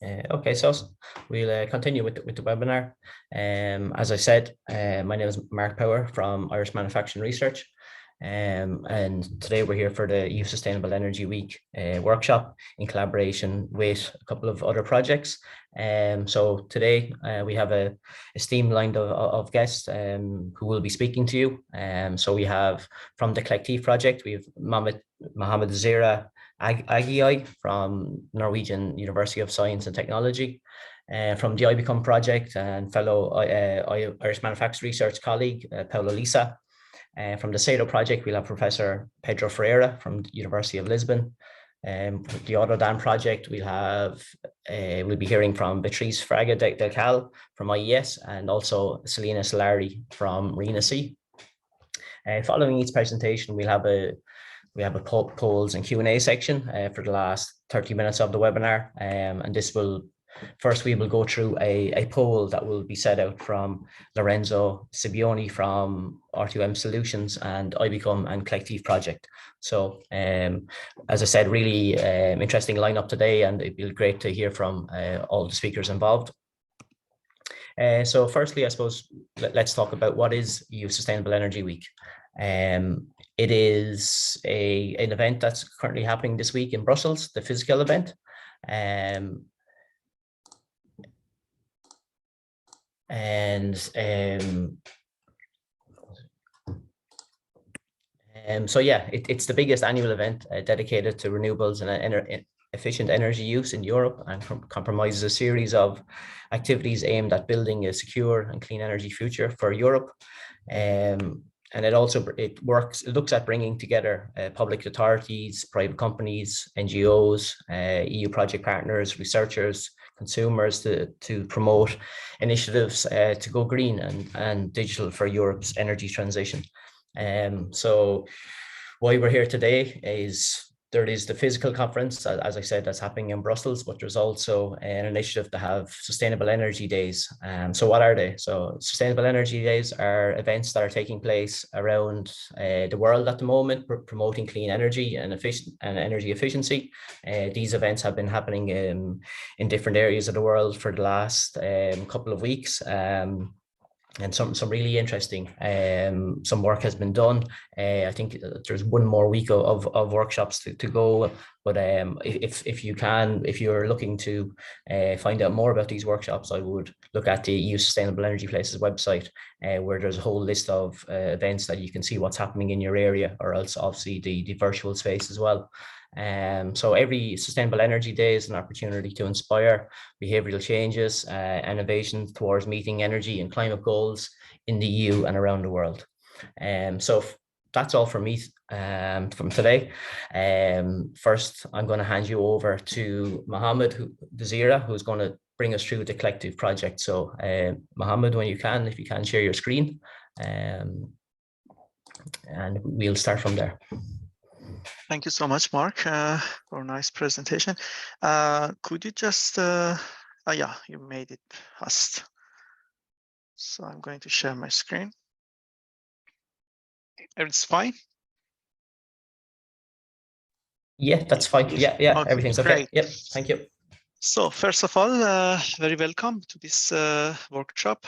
Okay, so we'll continue with the webinar. As I said, my name is Mark Power from Irish Manufacturing Research. And today we're here for the EU Sustainable Energy Week workshop in collaboration with a couple of other projects. So today we have a esteemed line of guests who will be speaking to you. So we have from the COLLECTIEF project, we have Mohammed Zira Agiai from Norwegian University of Science and Technology, from the iBECOME project and fellow Irish Manufacturing Research colleague, Paula Lisa. From the SATO project, we'll have Professor Pedro Ferreira from the University of Lisbon. The AUTODAN project, we'll be hearing from Beatriz Fraga del Cal from IES and also Selena Solari from RENA-C. Following each presentation, we have a polls and Q&A section for the last 30 minutes of the webinar. And this will, first we will go through a poll that will be set out from Lorenzo Scipioni from R2M Solutions and iBECOME and COLLECTIEF project. So as I said, really interesting lineup today, and it'd be great to hear from all the speakers involved. So firstly, I suppose, let's talk about what is EU Sustainable Energy Week. It is an event that's currently happening this week in Brussels, the physical event. So yeah, it's the biggest annual event dedicated to renewables and efficient energy use in Europe, and comprises a series of activities aimed at building a secure and clean energy future for Europe. And it looks at bringing together public authorities, private companies, NGOs, EU project partners, researchers, consumers to promote initiatives to go green and digital for Europe's energy transition. So why we're here today is there is the physical conference, as I said, that's happening in Brussels, but there's also an initiative to have Sustainable Energy Days. So what are they? So Sustainable Energy Days are events that are taking place around the world at the moment, promoting clean energy and energy efficiency. These events have been happening in different areas of the world for the last couple of weeks. And some really interesting, some work has been done. I think there's one more week of workshops to go, but if you're looking to find out more about these workshops, I would look at the EU Sustainable Energy Places website, where there's a whole list of events that you can see what's happening in your area, or else obviously the virtual space as well. So every Sustainable Energy Day is an opportunity to inspire behavioral changes, innovations towards meeting energy and climate goals in the EU and around the world. So that's all from me from today. First, I'm going to hand you over to Mohammed Zira, who's going to bring us through the COLLECTIEF project. So Mohammed, if you can share your screen, and we'll start from there. Thank you so much, Mark, for a nice presentation. Could you just, yeah, you made it fast. So I'm going to share my screen. It's fine? Yeah, that's fine. Yeah, okay, everything's okay. Great. Yep, thank you. So first of all, very welcome to this workshop.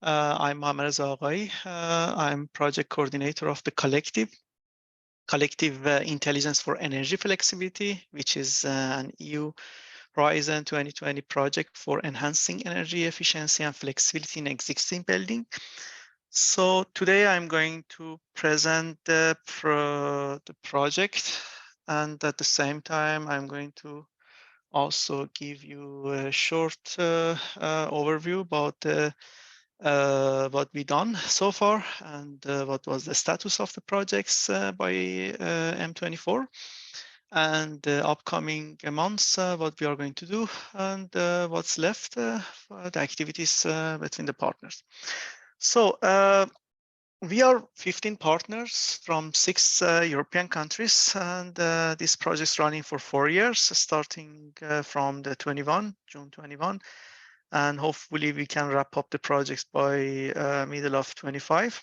I'm Mohammed Zira. I'm project coordinator of the Collective Intelligence for Energy Flexibility, which is an EU Horizon 2020 project for enhancing energy efficiency and flexibility in existing building. So today I'm going to present the project, and at the same time I'm going to also give you a short overview about what we done so far, and what was the status of the projects by M24, and the upcoming months, what we are going to do, and what's left for the activities between the partners. So we are 15 partners from 6 European countries, and this project is running for 4 years, starting from the June 21. And hopefully we can wrap up the projects by middle of 25.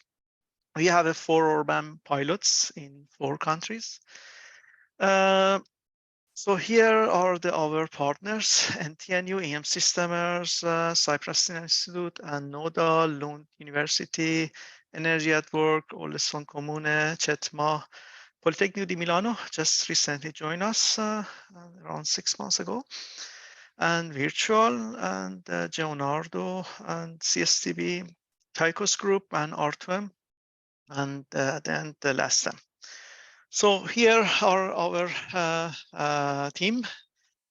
We have 4 urban pilots in 4 countries. So here are our partners: NTNU, EM Systemers, Cyprus Institute, and NODA, Lund University, Energy at Work, Olesson Comune, CETMA, Politecnico di Milano just recently joined us around 6 months ago, and Virtual, and Geonardo, and CSTB, Tychos Group, and R2M, and then the last time. So here are our team.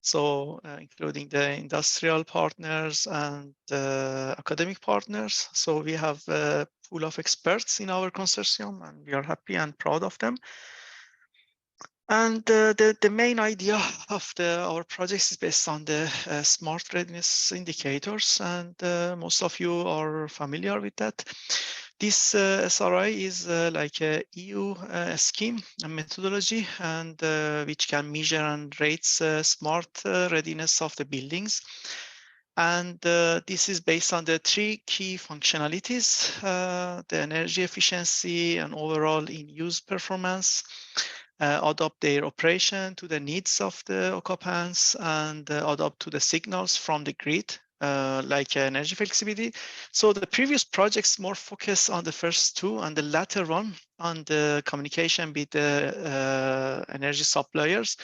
So including the industrial partners and academic partners. So we have a pool of experts in our consortium, and we are happy and proud of them. And the main idea of our projects is based on the smart readiness indicators, and most of you are familiar with that. This SRI is like a EU scheme, a methodology, and which can measure and rate smart readiness of the buildings. And this is based on the 3 key functionalities: the energy efficiency and overall in-use performance, adapt their operation to the needs of the occupants, and adapt to the signals from the grid, like energy flexibility. So the previous projects more focus on the first 2, and the latter one on the communication with the energy suppliers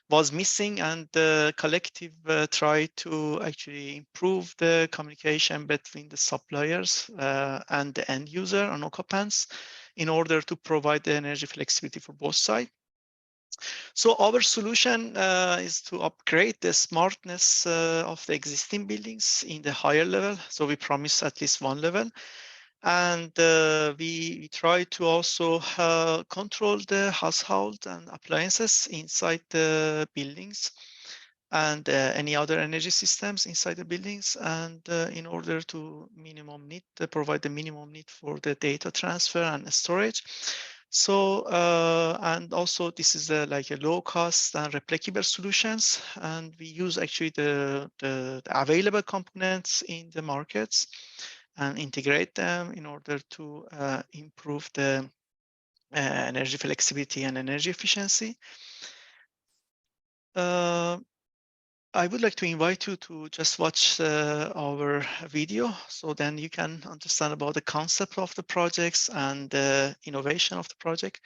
was missing, and the collective tried to actually improve the communication between the suppliers and the end user and occupants in order to provide the energy flexibility for both sides. So our solution is to upgrade the smartness of the existing buildings in the higher level. So we promise at least 1 level. And we try to also control the household and appliances inside the buildings, and any other energy systems inside the buildings, and in order to provide the minimum need for the data transfer and storage. So and also this is like a low cost and replicable solutions, and we use actually the available components in the markets and integrate them in order to improve the energy flexibility and energy efficiency. I would like to invite you to just watch our video, so then you can understand about the concept of the projects and the innovation of the project.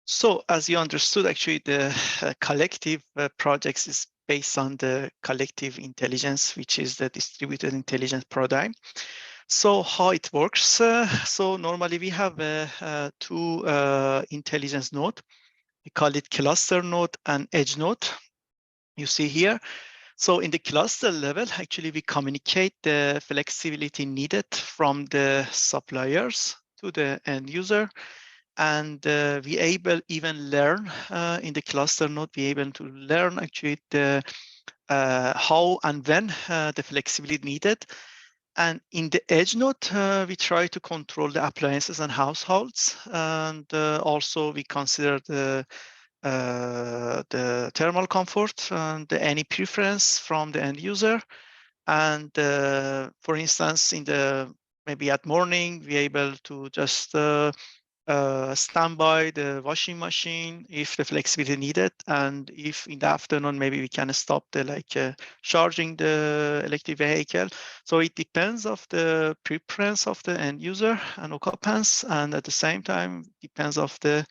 So as you understood, actually the collective projects is based on the collective intelligence, which is the distributed intelligence paradigm. So how it works? So normally we have two intelligence node. We call it cluster node and edge node. You see here. So in the cluster level, actually, we communicate the flexibility needed from the suppliers to the end user. And we able even learn in the cluster node, we able to learn actually the how and when the flexibility needed. And in the edge node, we try to control the appliances and households. And also we consider the thermal comfort and any preference from the end user. And for instance, in the maybe at morning, we're able to just stand by the washing machine if the flexibility needed, and if in the afternoon maybe we can stop the charging the electric vehicle. So it depends of the preference of the end user and occupants, and at the same time depends of the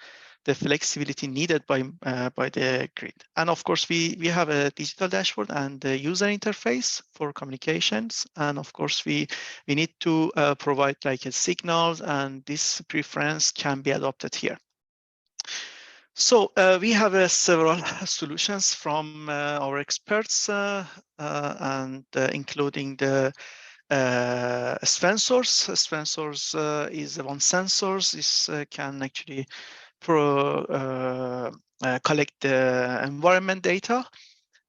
flexibility needed by the grid. And of course, we have a digital dashboard and the user interface for communications. And of course, we need to provide like a signals, and this preference can be adopted here. So we have several solutions from our experts, and including the sensors. Sensors is one sensors. This can actually collect the environment data.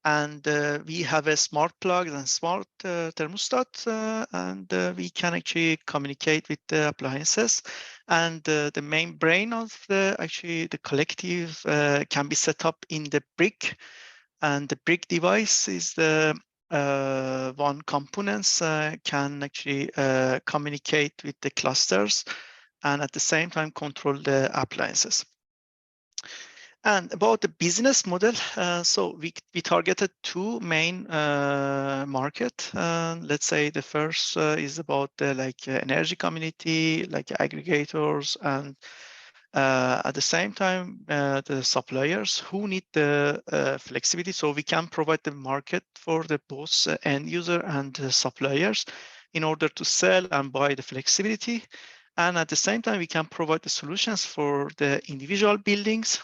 And we have a smart plug and smart thermostat, and we can actually communicate with the appliances. And the main brain of the collective can be set up in the brick. And the brick device is the one components can actually communicate with the clusters and at the same time control the appliances. And about the business model, so we targeted two main market. Let's say the first is about the energy community, like aggregators, and at the same time the suppliers who need the flexibility. So we can provide the market for the both end user and the suppliers in order to sell and buy the flexibility. And at the same time, we can provide the solutions for the individual buildings,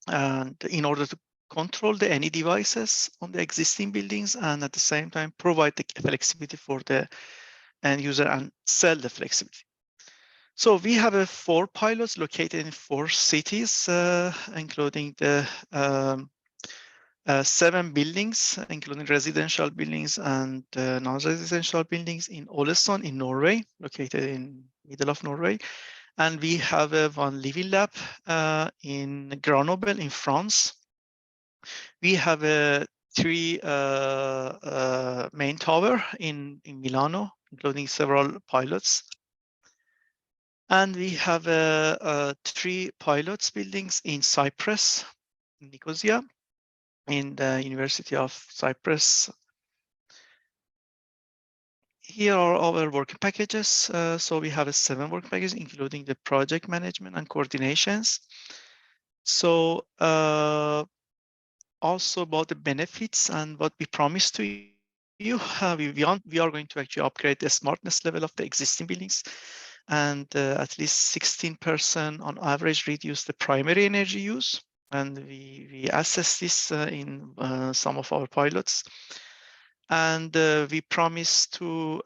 and in order to control any devices on the existing buildings, and at the same time provide the flexibility for the end user and sell the flexibility. So we have 4 pilots located in 4 cities, including the 7 buildings, including residential buildings and non-residential buildings in Ålesund in Norway, located in middle of Norway. And we have one living lab in Grenoble in France. We have 3 main tower in Milano, including several pilots. And we have 3 pilots buildings in Cyprus, in Nicosia, in the University of Cyprus. Here are our working packages. So we have 7 working packages, including the project management and coordinations. So also about the benefits and what we promise to you, we are going to actually upgrade the smartness level of the existing buildings, and at least 16% on average reduce the primary energy use. And we assess this in some of our pilots. And we promise to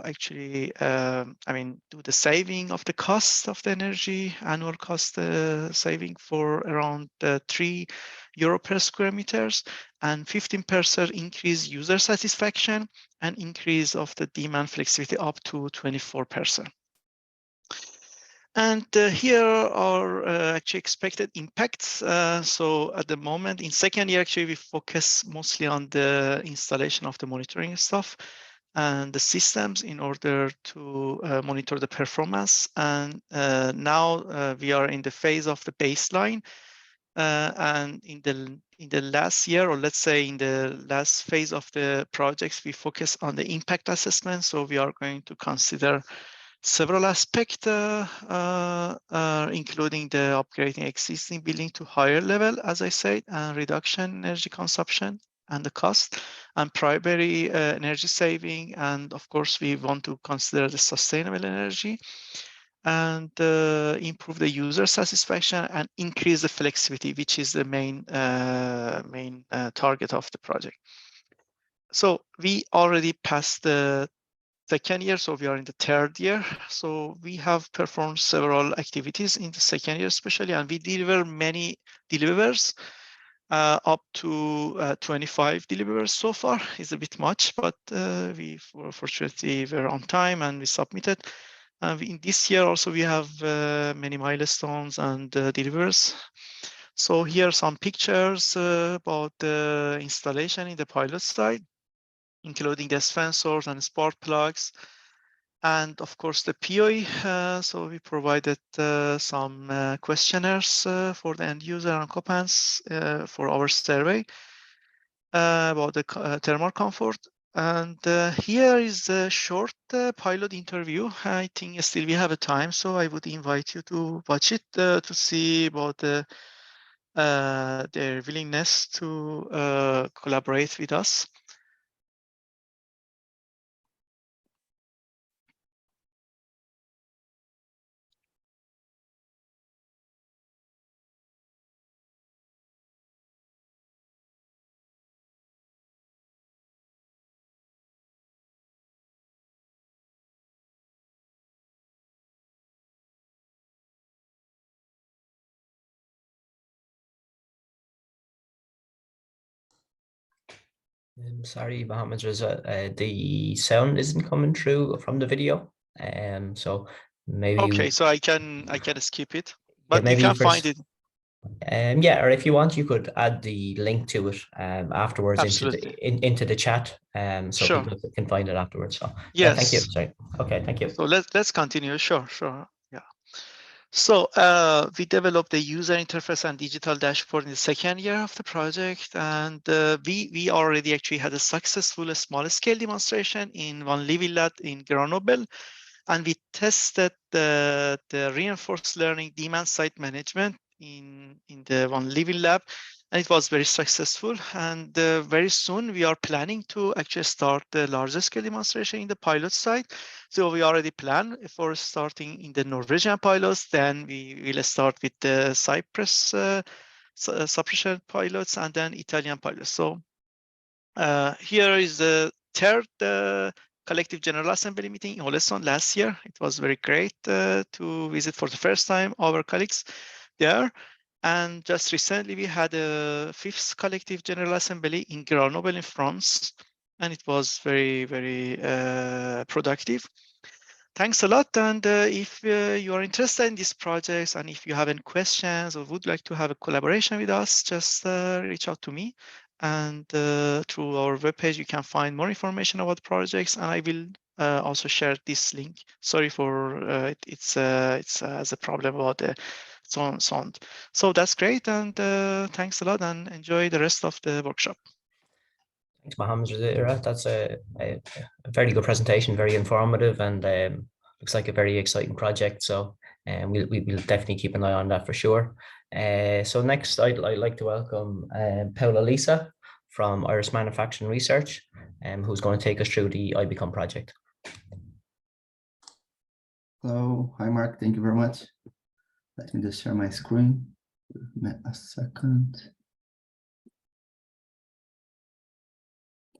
actually, do the saving of the cost of the energy, annual cost saving for around €3 per square meters, and 15% increase user satisfaction, and increase of the demand flexibility up to 24%. And here are actually expected impacts. So at the moment, in second year, actually, we focus mostly on the installation of the monitoring stuff and the systems in order to monitor the performance. And now we are in the phase of the baseline. And in the last year, or let's say in the last phase of the projects, we focus on the impact assessment. So we are going to consider several aspects, including the upgrading existing building to higher level, as I said, and reduction in energy consumption, and the cost, and primary energy saving, and of course we want to consider the sustainable energy, and improve the user satisfaction and increase the flexibility, which is the main target of the project. So we already passed the second year, so we are in the third year. So we have performed several activities in the second year especially, and we deliver many deliverables, up to 25 deliverables so far. Is a bit much, but we fortunately were on time and we submitted. In this year also we have many milestones and deliverables. So here are some pictures about the installation in the pilot site, including the sensors and spark plugs, and of course the POE. So we provided some questionnaires for the end user and occupants for our survey about the thermal comfort. And here is a short pilot interview. I think still we have a time, so I would invite you to watch it to see about their willingness to collaborate with us. I'm sorry, Mohammed, the sound isn't coming through from the video. So maybe Okay, so I can skip it, yeah, but you maybe can find first, it. yeah, or if you want, you could add the link to it afterwards Absolutely. into the chat, so Sure. people can find it afterwards. So yeah, thank you. Yes. Sorry. Okay, thank you. So let's continue. Sure. Yeah. So we developed the user interface and digital dashboard in the second year of the project, and we already actually had a successful small scale demonstration in one living lab in Grenoble, and we tested the reinforced learning demand side management in the one living lab, and it was very successful. And very soon we are planning to actually start the larger scale demonstration in the pilot site. So we already plan for starting in the Norwegian pilots, then we will start with the Cyprus suppression pilots, and then Italian pilots. So here is the third collective general assembly meeting in Olesund last year. It was very great to visit for the first time our colleagues there. And just recently we had a fifth collective general assembly in Grenoble in France, and it was very, very productive. Thanks a lot. And if you are interested in these projects, and if you have any questions or would like to have a collaboration with us, just reach out to me. And through our webpage, you can find more information about projects. And I will also share this link. Sorry for it's as a problem about the sound. So that's great. And thanks a lot, and enjoy the rest of the workshop. Thanks, Mohammed. That's a very good presentation, very informative, and looks like a very exciting project. So we'll definitely keep an eye on that for sure. So next, I'd like to welcome Paula Lisa from Irish Manufacturing Research, who's going to take us through the iBECOME project. Hello, hi Mark, thank you very much. Let me just share my screen. Give me a second.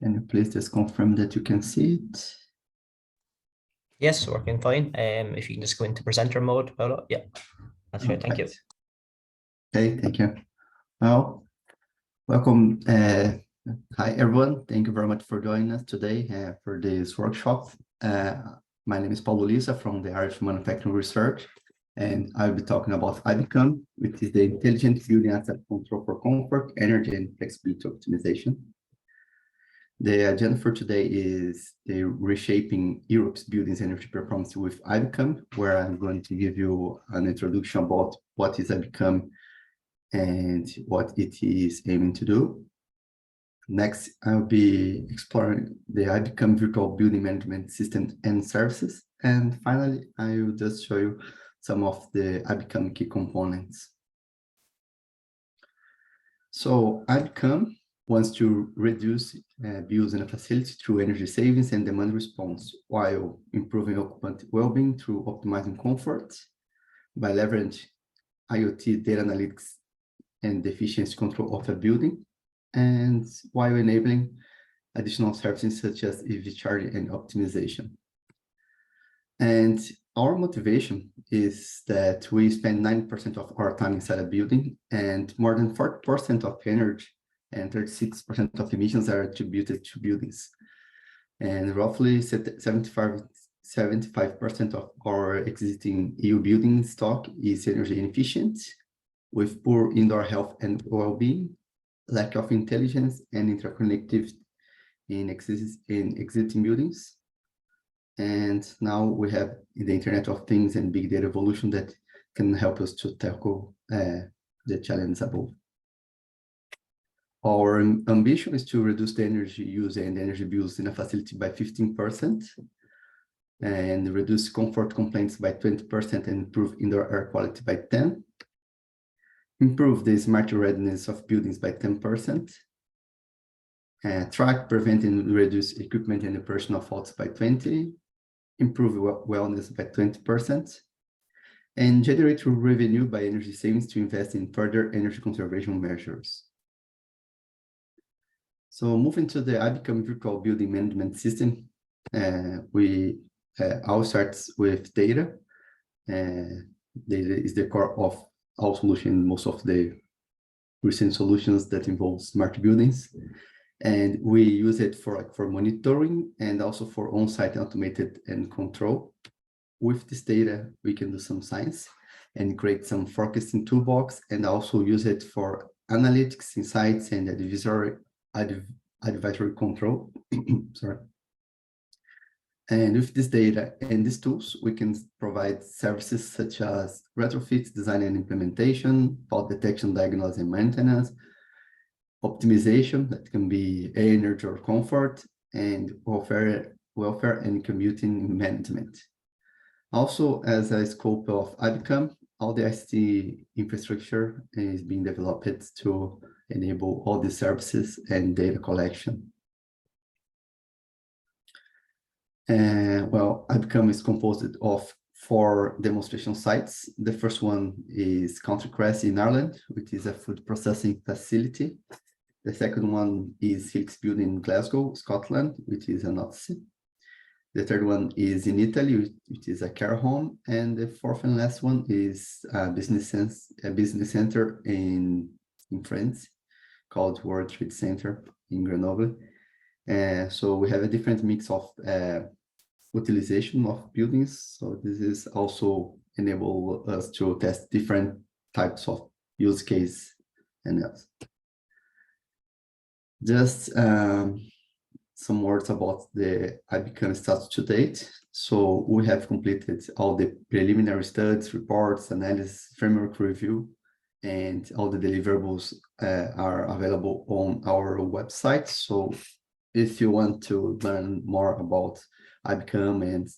Can you please just confirm that you can see it? Yes, working fine. If you can just go into presenter mode, Paolo. Yeah, that's great. Thank you. Okay, thank you. Well, welcome. Hi everyone. Thank you very much for joining us today for this workshop. My name is Paulo Lisa from the Irish Manufacturing Research, and I'll be talking about iBECOME, which is the Intelligent Building Asset Control for Comfort, Energy, and Flexibility Optimization. The agenda for today is the Reshaping Europe's Buildings Energy Performance with iBECOME, where I'm going to give you an introduction about what is iBECOME and what it is aiming to do. Next, I'll be exploring the iBECOME Virtual Building Management System and Services. And finally, I will just show you some of the iBECOME key components. So iBECOME wants to reduce bills in a facility through energy savings and demand response, while improving occupant well-being through optimizing comfort by leveraging IoT data analytics and efficiency control of a building, and while enabling additional services such as EV charging and optimization. And our motivation is that we spend 90% of our time inside a building, and more than 40% of energy and 36% of emissions are attributed to buildings. And roughly 75% of our existing EU building stock is energy inefficient, with poor indoor health and well-being, lack of intelligence and interconnectivity in existing buildings. And now we have the Internet of Things and big data evolution that can help us to tackle the challenge above. Our ambition is to reduce the energy use and energy bills in a facility by 15%, and reduce comfort complaints by 20%, and improve indoor air quality by 10%. Improve the smart readiness of buildings by 10%. Track, prevent, and reduce equipment and operational faults by 20%. Improve wellness by 20%. And generate revenue by energy savings to invest in further energy conservation measures. So moving to the iBECOME virtual building management system, we all starts with data. Data is the core of our solution, most of the recent solutions that involve smart buildings. And we use it for monitoring and also for on-site automated and control. With this data, we can do some science and create some forecasting toolbox, and also use it for analytics, insights, and advisory control. Sorry. And with this data and these tools, we can provide services such as retrofit, design and implementation, fault detection, diagnosis and maintenance, optimization, that can be energy or comfort, and welfare and commuting management. Also, as a scope of iBECOME, all the ICT infrastructure is being developed to enable all the services and data collection. Well, iBECOME is composed of 4 demonstration sites. The first one is Country Crest in Ireland, which is a food processing facility. The second one is Helix Building in Glasgow, Scotland, which is an office. The third one is in Italy, which is a care home. And the fourth and last one is a business center in France called World Trade Center in Grenoble. So we have a different mix of utilization of buildings. So this is also enable us to test different types of use case and else. Just some words about the iBECOME status to date. So we have completed all the preliminary studies, reports, analysis, framework review, and all the deliverables are available on our website. So if you want to learn more about iBECOME and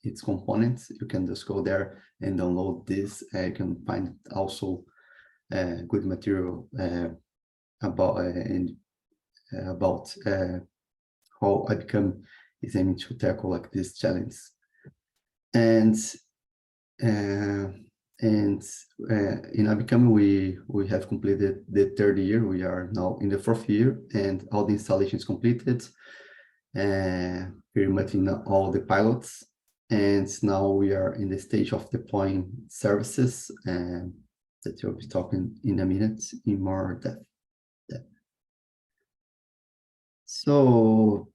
its components, you can just go there and download this. You can find also good material about how iBECOME is aiming to tackle like this challenge. And in iBECOME, we have completed the 3rd year. We are now in the 4th year, and all the installations completed, very much in all the pilots. And now we are in the stage of deploying services, that you'll be talking in a minute in more depth. So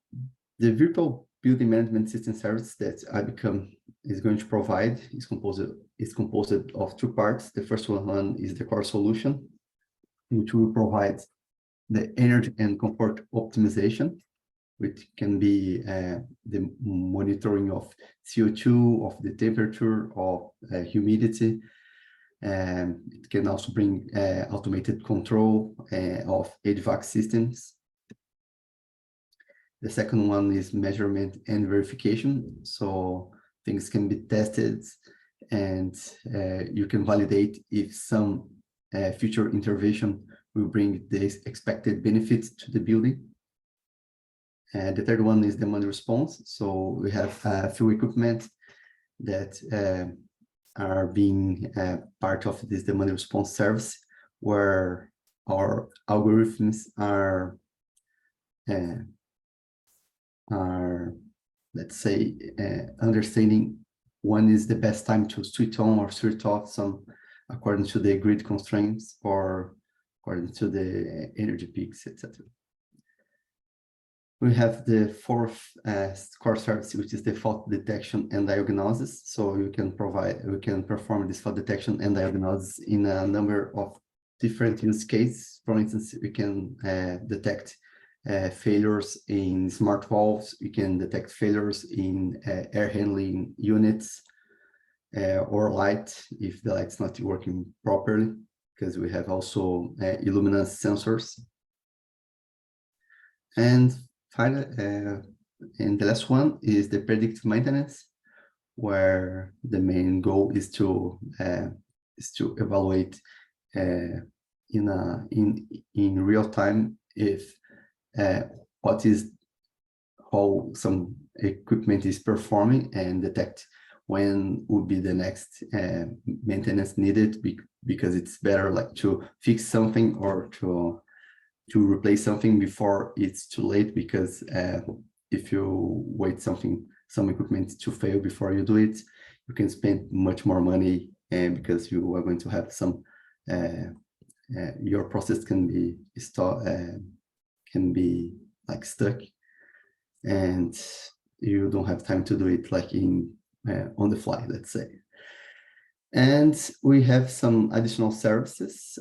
the virtual building management system service that iBECOME is going to provide is composed of 2 parts. The first one is the core solution, which will provide the energy and comfort optimization, which can be the monitoring of CO2, of the temperature, of humidity. It can also bring automated control of HVAC systems. The second one is measurement and verification. So things can be tested, and you can validate if some future intervention will bring the expected benefits to the building. The third one is demand response. So we have a few equipment that are being part of this demand response service, where our algorithms are let's say, understanding when is the best time to switch on or switch off some according to the grid constraints or according to the energy peaks, etc. We have the fourth core service, which is the fault detection and diagnosis. So we can perform this fault detection and diagnosis in a number of different use cases. For instance, we can detect failures in smart valves. We can detect failures in air handling units or light if the light's not working properly, because we have also luminance sensors. And finally, and the last one is the predictive maintenance, where the main goal is to evaluate in real time if how some equipment is performing, and detect when would be the next maintenance needed, because it's better like to fix something or to replace something before it's too late, because if you wait some equipment to fail before you do it, you can spend much more money, and because you are going to have some your process can be like stuck, and you don't have time to do it like on the fly, let's say. And we have some additional services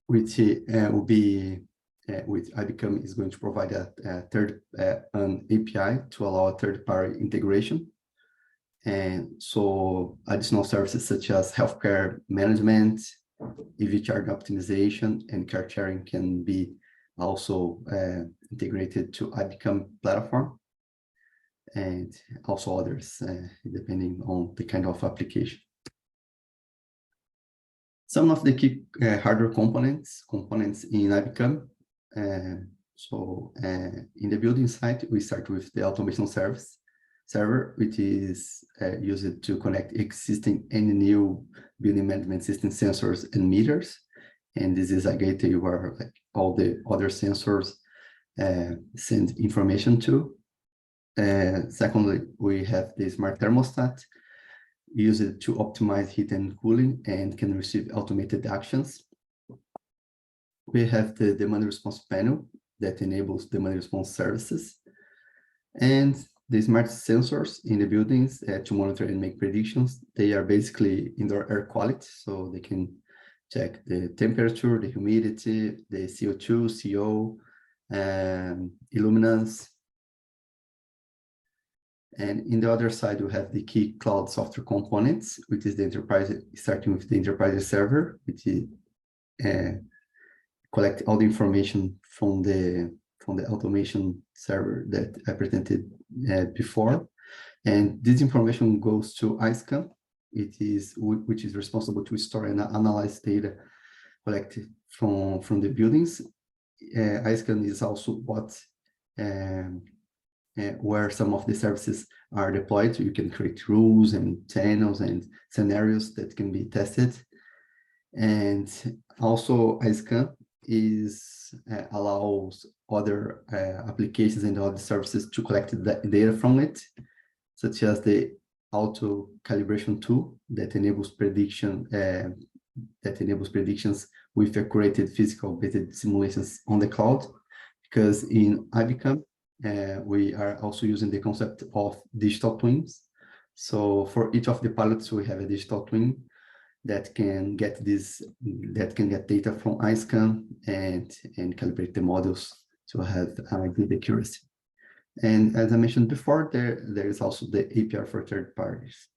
which will be which iBECOME is going to provide an API to allow a third-party integration. And so additional services such as healthcare management, EV charge optimization, and car sharing can be also integrated to iBECOME platform, and also others depending on the kind of application. Some of the key hardware components in iBECOME. So in the building side, we start with the automation server, which is used to connect existing and new building management system sensors and meters. And this is a gateway where like all the other sensors send information to. Secondly, we have the smart thermostat, used to optimize heat and cooling, and can receive automated actions. We have the demand response panel that enables demand response services, and the smart sensors in the buildings to monitor and make predictions. They are basically indoor air quality, so they can check the temperature, the humidity, the CO2, CO, illuminance. And in the other side, we have the key cloud software components, which is the enterprise, starting with the enterprise server, which is collect all the information from the automation server that I presented before. And this information goes to iScan, which is responsible to store and analyze data collected from the buildings. iScan is also what where some of the services are deployed. So you can create rules and channels and scenarios that can be tested. And also iScan allows other applications and other services to collect the data from it, such as the auto calibration tool that enables predictions with accurate physical-based simulations on the cloud. Because in iBECOME, we are also using the concept of digital twins. So for each of the pilots, we have a digital twin that can get data from iScan and calibrate the models to have good accuracy. And as I mentioned before, there is also the API for third parties.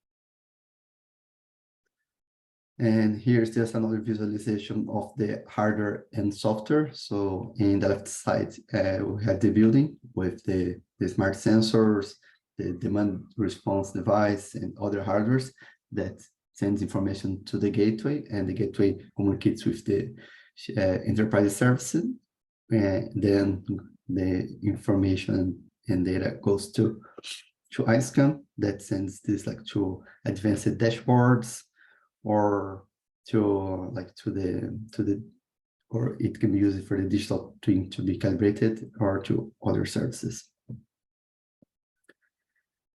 And here's just another visualization of the hardware and software. So in the left side, we have the building with the smart sensors, the demand response device, and other hardwares that sends information to the gateway, and the gateway communicates with the enterprise services, then the information and data goes to iBECOME that sends this like to advanced dashboards, or to the or it can be used for the digital twin to be calibrated, or to other services.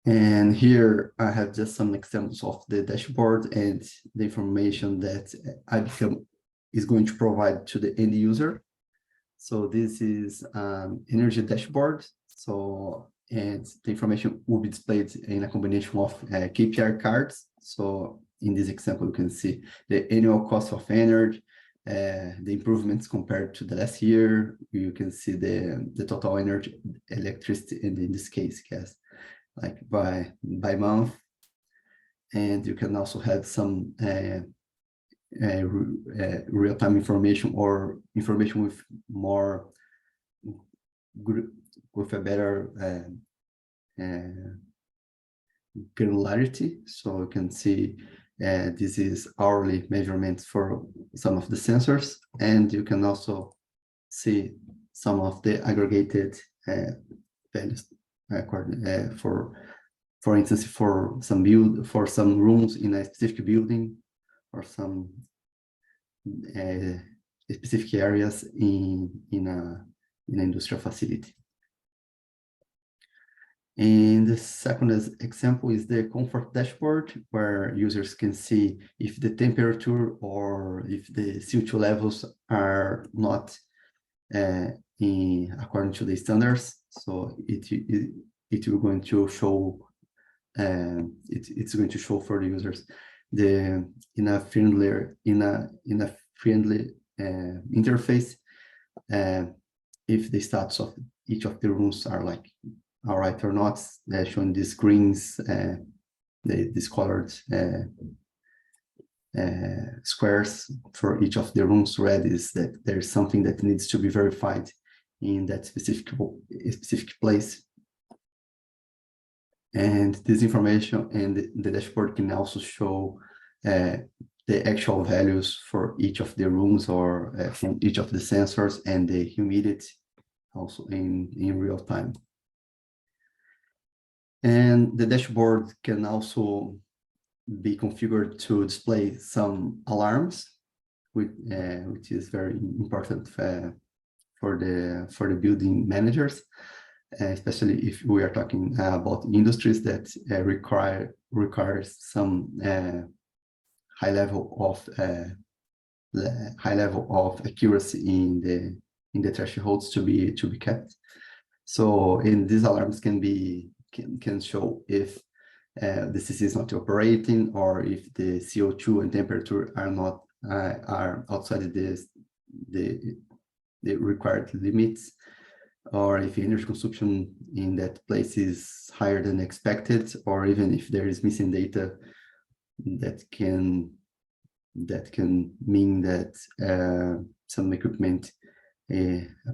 And here I have just some examples of the dashboard and the information that iBECOME is going to provide to the end user. So this is energy dashboard. So, and the information will be displayed in a combination of KPI cards. So in this example, you can see the annual cost of energy, the improvements compared to the last year. You can see the total energy, electricity, and in this case, gas, like by month. And you can also have some real-time information, or information with more with a better granularity. So you can see this is hourly measurements for some of the sensors, and you can also see some of the aggregated values for instance, for some rooms in a specific building, or some specific areas in an industrial facility. And the second example is the comfort dashboard, where users can see if the temperature or if the CO2 levels are not according to the standards. So it will going to show it's going to show for the users in a friendly interface if the status of each of the rooms are like all right or not. They're showing these screens, these colored squares for each of the rooms. Red is that there's something that needs to be verified in that specific place. And this information and the dashboard can also show the actual values for each of the rooms, or from each of the sensors, and the humidity also in real time. And the dashboard can also be configured to display some alarms, which is very important for the building managers, especially if we are talking about industries that requires some high level of accuracy in the thresholds to be kept. So in these alarms can show if the CC is not operating, or if the CO2 and temperature are outside the required limits, or if energy consumption in that place is higher than expected, or even if there is missing data that can mean that some equipment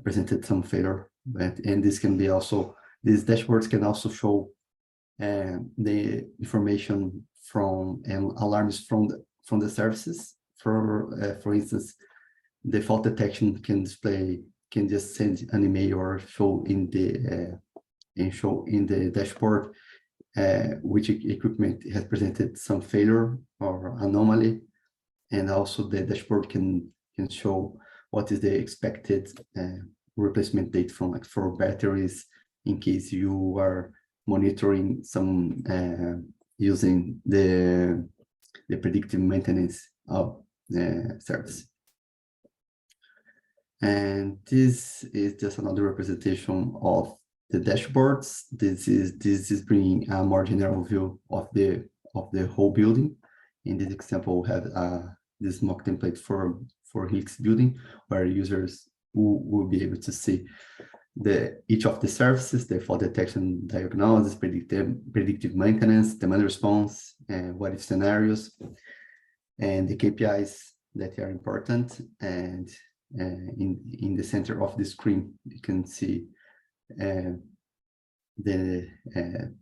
presented some failure. And this can be also, these dashboards can also show the information from alarms from the services. For instance, the fault detection can just send an email or show in the dashboard which equipment has presented some failure or anomaly, and also the dashboard can show what is the expected replacement date for batteries, in case you are monitoring some using the predictive maintenance of service. And this is just another representation of the dashboards. This is bringing a more general view of the whole building. In this example, we have this mock template for Higgs building, where users will be able to see each of the services, the fault detection, diagnosis, predictive maintenance, demand response, and what if scenarios, and the KPIs that are important. And in the center of the screen, you can see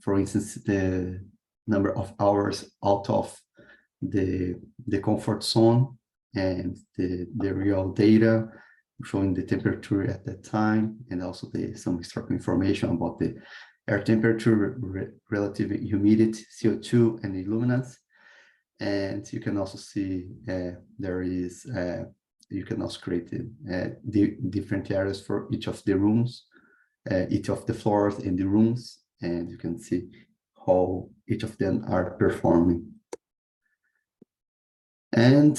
for instance, the number of hours out of the comfort zone and the real data showing the temperature at that time, and also some historical information about the air temperature, relative humidity, CO2, and illuminance. And you can also see you can also create the different areas for each of the rooms, each of the floors in the rooms, and you can see how each of them are performing. And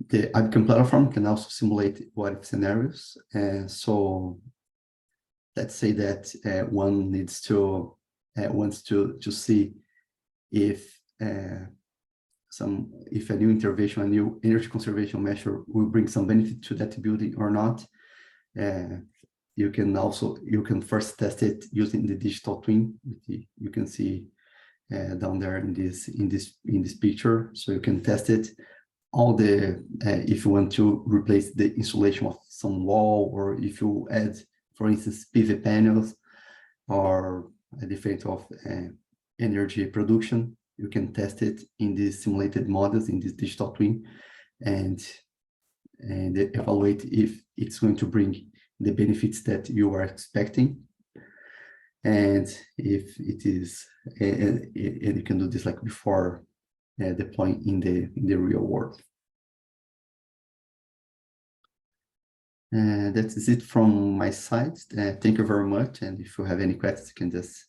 the iBECOME platform can also simulate what-if scenarios. So let's say that one needs to wants to see if a new intervention, a new energy conservation measure will bring some benefit to that building or not. You can first test it using the digital twin. You can see down there in this picture, so you can test it. If you want to replace the insulation of some wall, or if you add, for instance, PV panels or a different of energy production, you can test it in these simulated models in this digital twin, and evaluate if it's going to bring the benefits that you are expecting. And if it is, and you can do this like before deploying in the real world. That is it from my side. Thank you very much. And if you have any questions, you can just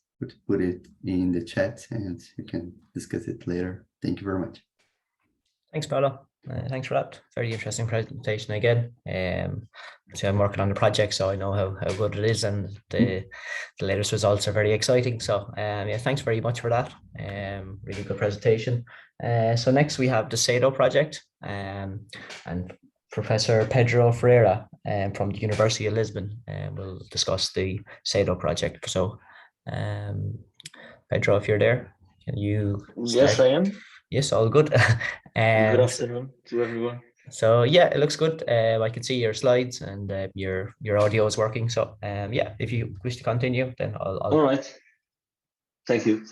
put it in the chat, and you can discuss it later. Thank you very much. Thanks, Paolo. Thanks for that. Very interesting presentation again. So I'm working on the project, so I know how good it is, and the latest results are very exciting. So yeah, thanks very much for that. Really good presentation. So next we have the SATO project, and Professor Pedro Ferreira from the University of Lisbon will discuss the SATO project. So Pedro, if you're there, can you start? Yes, I am. Yes, all good. Good afternoon to everyone. So yeah, it looks good. I can see your slides, and your audio is working. So yeah, if you wish to continue, then I'll... All right. Thank you.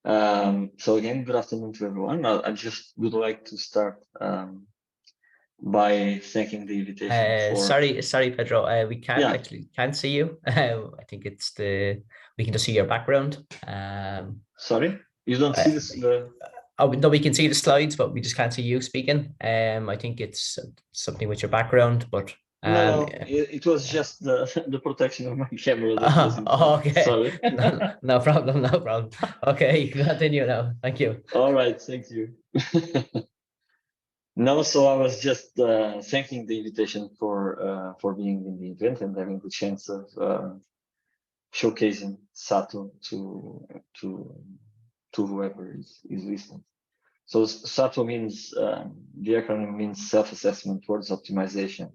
So again, good afternoon to everyone. I just would like to start by thanking the invitation. Sorry, Pedro. We can't see you. I think it's we can just see your background. Sorry, you don't see this? Oh no, we can see the slides, but we just can't see you speaking. I think it's something with your background, but no, it was just the protection of my camera that was okay. Sorry. No problem. Okay, you can continue now. Thank you. All right, thank you. No, so I was just thanking the invitation for being in the event and having the chance of showcasing SATO to whoever is listening. So SATO means, the acronym means Self-Assessment Towards Optimization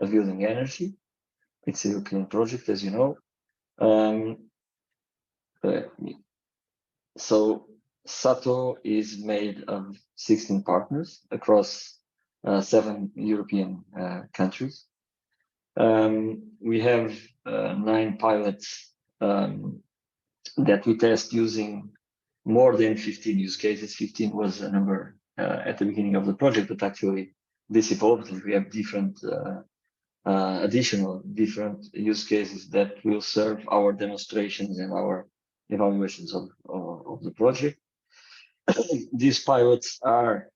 of Building Energy. It's a European project, as you know. So SATO is made of 16 partners across 7 European countries. We have 9 pilots that we test using more than 15 use cases. 15 was a number at the beginning of the project, but actually this evolved, and we have different additional use cases that will serve our demonstrations and our evaluations of the project. These pilots are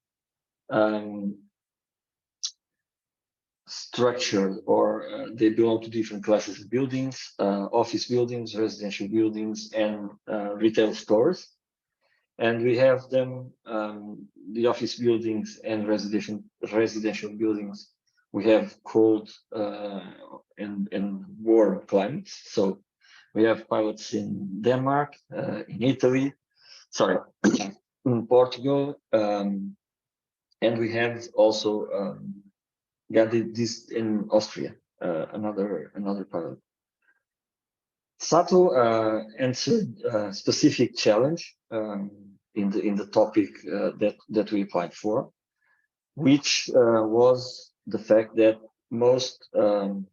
structured, or they belong to different classes of buildings: office buildings, residential buildings, and retail stores. And we have them, the office buildings and residential buildings, we have cold and warm climates. So we have pilots in Denmark, in Italy, in Portugal, and we have also this in Austria, another pilot. SATO answered a specific challenge in the topic that we applied for, which was the fact that most, and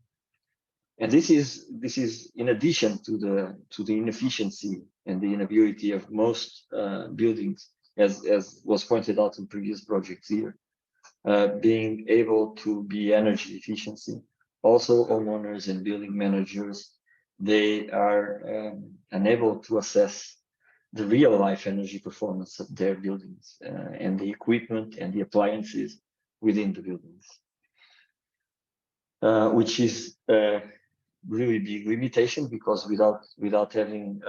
this is in addition to the inefficiency and the inability of most buildings as was pointed out in previous projects here, being able to be energy efficiency. Also, homeowners and building managers, they are unable to assess the real life energy performance of their buildings and the equipment and the appliances within the buildings, which is a really big limitation, because without having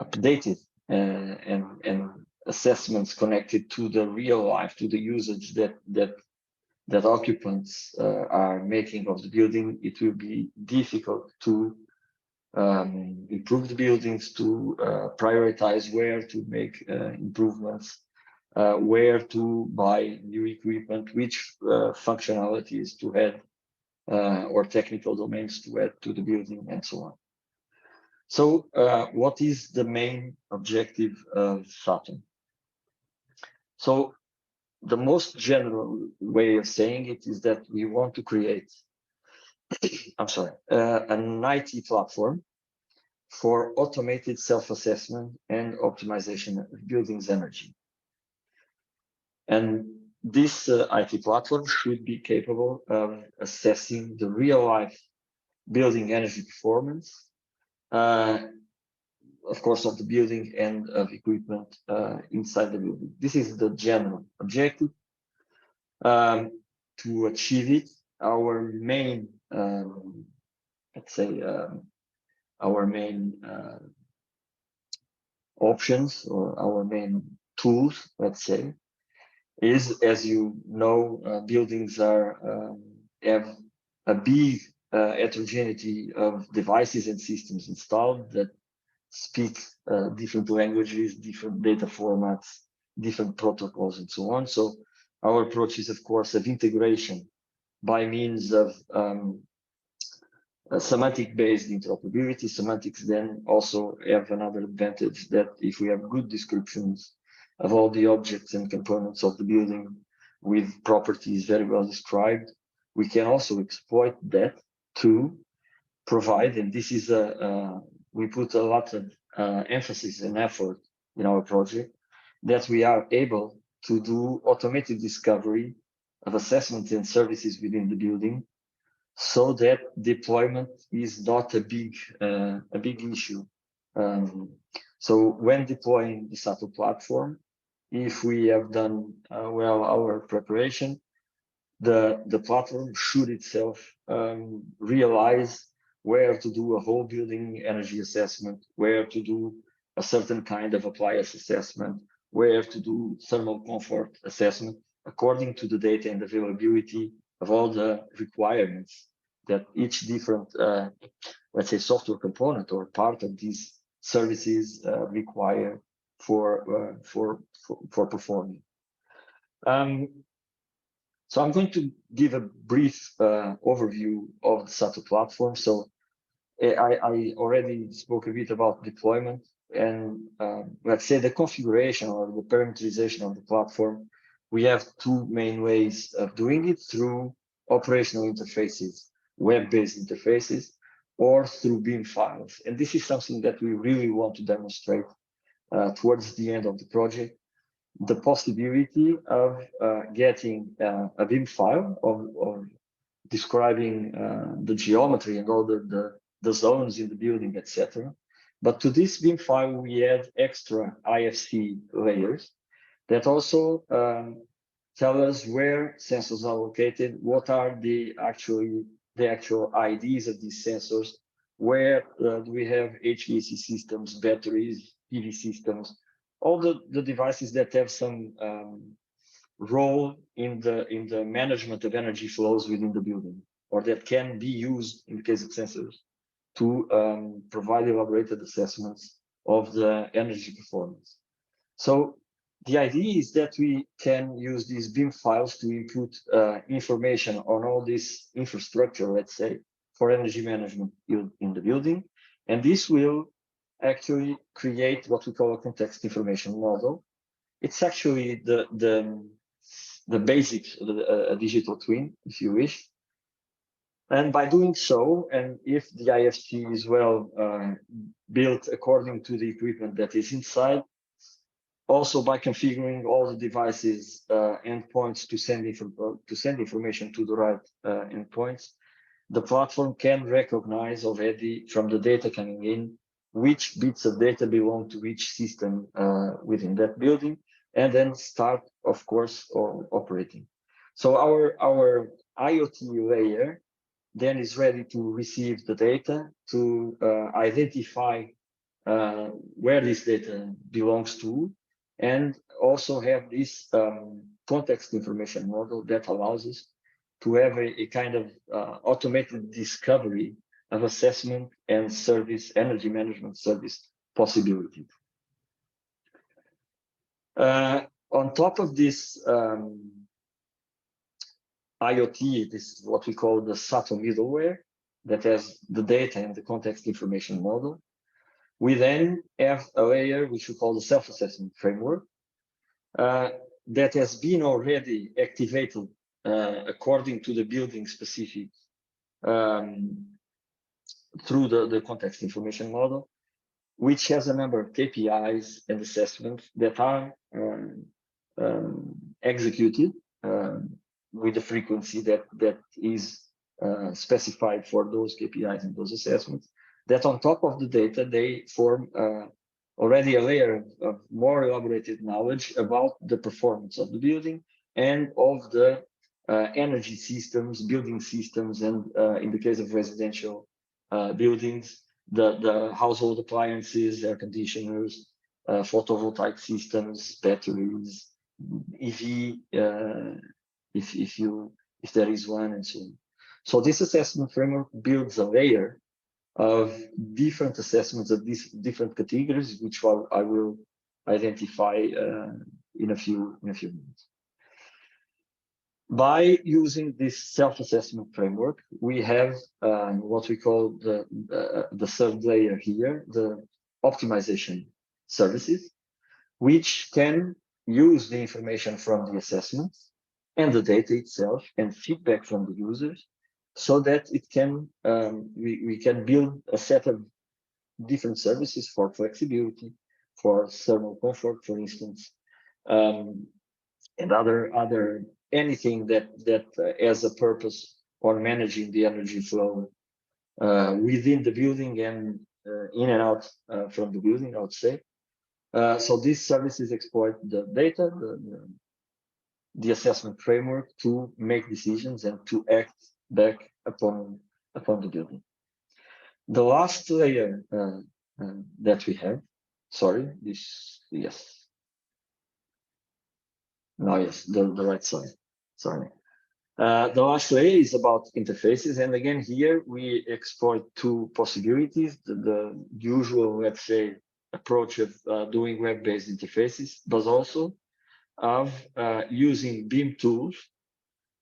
updated and assessments connected to the real life, to the usage that occupants are making of the building, it will be difficult to improve the buildings, to prioritize where to make improvements, where to buy new equipment, which functionalities to add, or technical domains to add to the building, and so on. So what is the main objective of SATO? So the most general way of saying it is that we want to create, an IT platform for automated self-assessment and optimization of buildings' energy. And this IT platform should be capable of assessing the real-life building energy performance, of course, of the building and of equipment inside the building. This is the general objective. To achieve it, our main, our main options, or our main tools, let's say, is, as you know, buildings have a big heterogeneity of devices and systems installed that speak different languages, different data formats, different protocols, and so on. So our approach is, of course, of integration by means of semantic-based interoperability. Semantics then also have another advantage, that if we have good descriptions of all the objects and components of the building with properties very well described, we can also exploit that to provide, and this is we put a lot of emphasis and effort in our project, that we are able to do automated discovery of assessments and services within the building, so that deployment is not a big issue. So when deploying the SATO platform, if we have done well our preparation, the platform should itself realize where to do a whole building energy assessment, where to do a certain kind of appliance assessment, where to do thermal comfort assessment, according to the data and availability of all the requirements that each different, let's say, software component or part of these services require for performing. So I'm going to give a brief overview of the SATO platform. So I already spoke a bit about deployment, and let's say the configuration or the parameterization of the platform. We have two main ways of doing it: through operational interfaces, web-based interfaces, or through BIM files. And this is something that we really want to demonstrate towards the end of the project: the possibility of getting a BIM file of describing the geometry and all the zones in the building, etc. But to this BIM file, we add extra IFC layers that also tell us where sensors are located, what are the actual IDs of these sensors, where do we have HVAC systems, batteries, PV systems, all the devices that have some role in the management of energy flows within the building, or that can be used in the case of sensors to provide elaborated assessments of the energy performance. So the idea is that we can use these BIM files to input information on all this infrastructure, let's say, for energy management in the building, and this will actually create what we call a context information model. It's actually the basics of a digital twin, if you wish. And by doing so, and if the IFC is well built according to the equipment that is inside, Also, by configuring all the devices endpoints to send information to the right endpoints, the platform can recognize already from the data coming in which bits of data belong to which system within that building, and then start, of course, operating. So our IoT layer then is ready to receive the data, to identify where this data belongs to, and also have this context information model that allows us to have a kind of automated discovery of assessment and service, energy management service possibilities. On top of this IoT, this is what we call the SATO middleware that has the data and the context information model. We then have a layer which we call the self-assessment framework that has been already activated according to the building specific through the context information model, which has a number of KPIs and assessments that are executed with the frequency that is specified for those KPIs and those assessments. That on top of the data, they form already a layer of more elaborated knowledge about the performance of the building and of the energy systems, building systems, and in the case of residential buildings, the household appliances, air conditioners, photovoltaic systems, batteries, EV, if there is one, and so on. So this assessment framework builds a layer of different assessments of these different categories, which I will identify in a few minutes. By using this self-assessment framework, we have what we call the third layer here, the optimization services, which can use the information from the assessments and the data itself and feedback from the users, so that it can we can build a set of different services for flexibility, for thermal comfort, for instance, and other anything that has a purpose on managing the energy flow within the building and in and out from the building, I would say. So these services exploit the data, the assessment framework to make decisions and to act back upon the building. The last layer that we have, sorry, this, yes. No, yes, the right side, sorry. The last layer is about interfaces. And again, here we exploit two possibilities, the usual, let's say, approach of doing web-based interfaces, but also of using BIM tools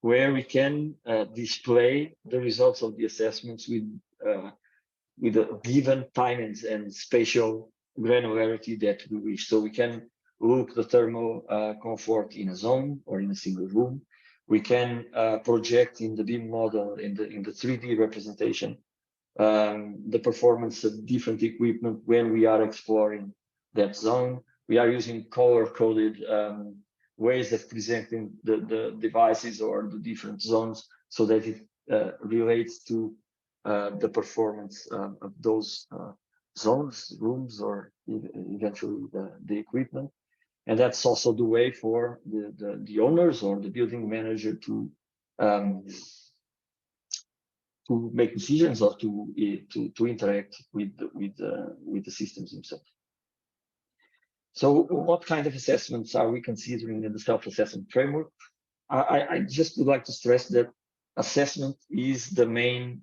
where we can display the results of the assessments with a given time and spatial granularity that we wish. So we can look the thermal comfort in a zone or in a single room. We can project in the BIM model, in the 3D representation, the performance of different equipment when we are exploring that zone. We are using color-coded ways of presenting the devices or the different zones so that it relates to the performance of those zones, rooms, or eventually the equipment. And that's also the way for the owners or the building manager to make decisions or to interact with the systems themselves. So what kind of assessments are we considering in the self-assessment framework? I just would like to stress that assessment is the main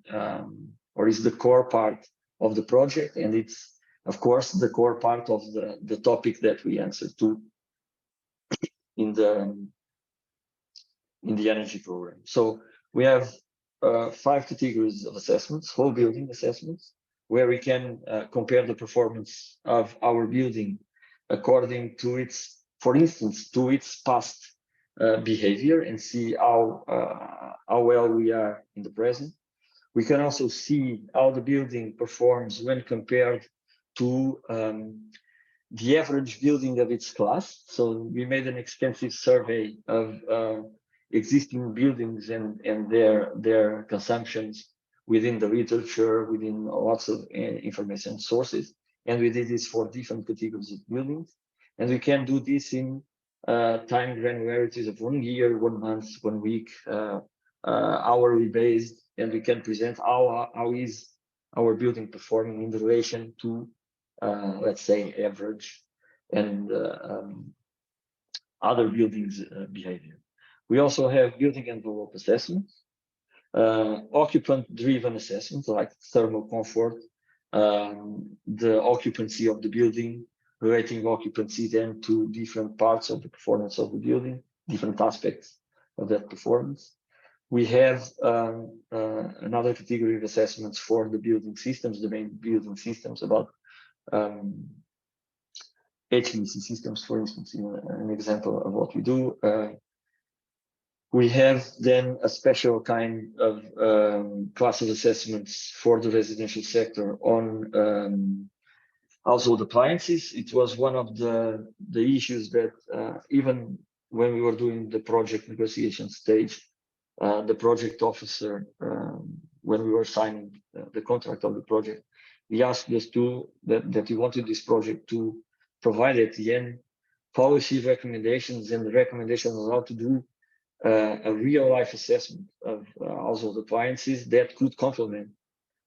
or is the core part of the project, and it's of course the core part of the topic that we answer to in the energy program. So we have 5 categories of assessments: whole building assessments, where we can compare the performance of our building according to its, for instance, to its past behavior and see how well we are in the present. We can also see how the building performs when compared to the average building of its class. So we made an extensive survey of existing buildings and their consumptions within the literature, within lots of information sources. And we did this for different categories of buildings. And we can do this in time granularities of 1 year, 1 month, 1 week, hourly based, and we can present how is our building performing in relation to, let's say, average and other buildings behavior. We also have building envelope assessments, occupant-driven assessments like thermal comfort, the occupancy of the building, relating occupancy then to different parts of the performance of the building, different aspects of that performance. We have another category of assessments for the building systems, the main building systems, about HVAC systems, for instance, an example of what we do. We have then a special kind of class of assessments for the residential sector on household appliances. It was one of the issues that even when we were doing the project negotiation stage, the project officer, when we were signing the contract of the project, he asked us that he wanted this project to provide at the end policy recommendations and the recommendations on how to do a real life assessment of household appliances that could complement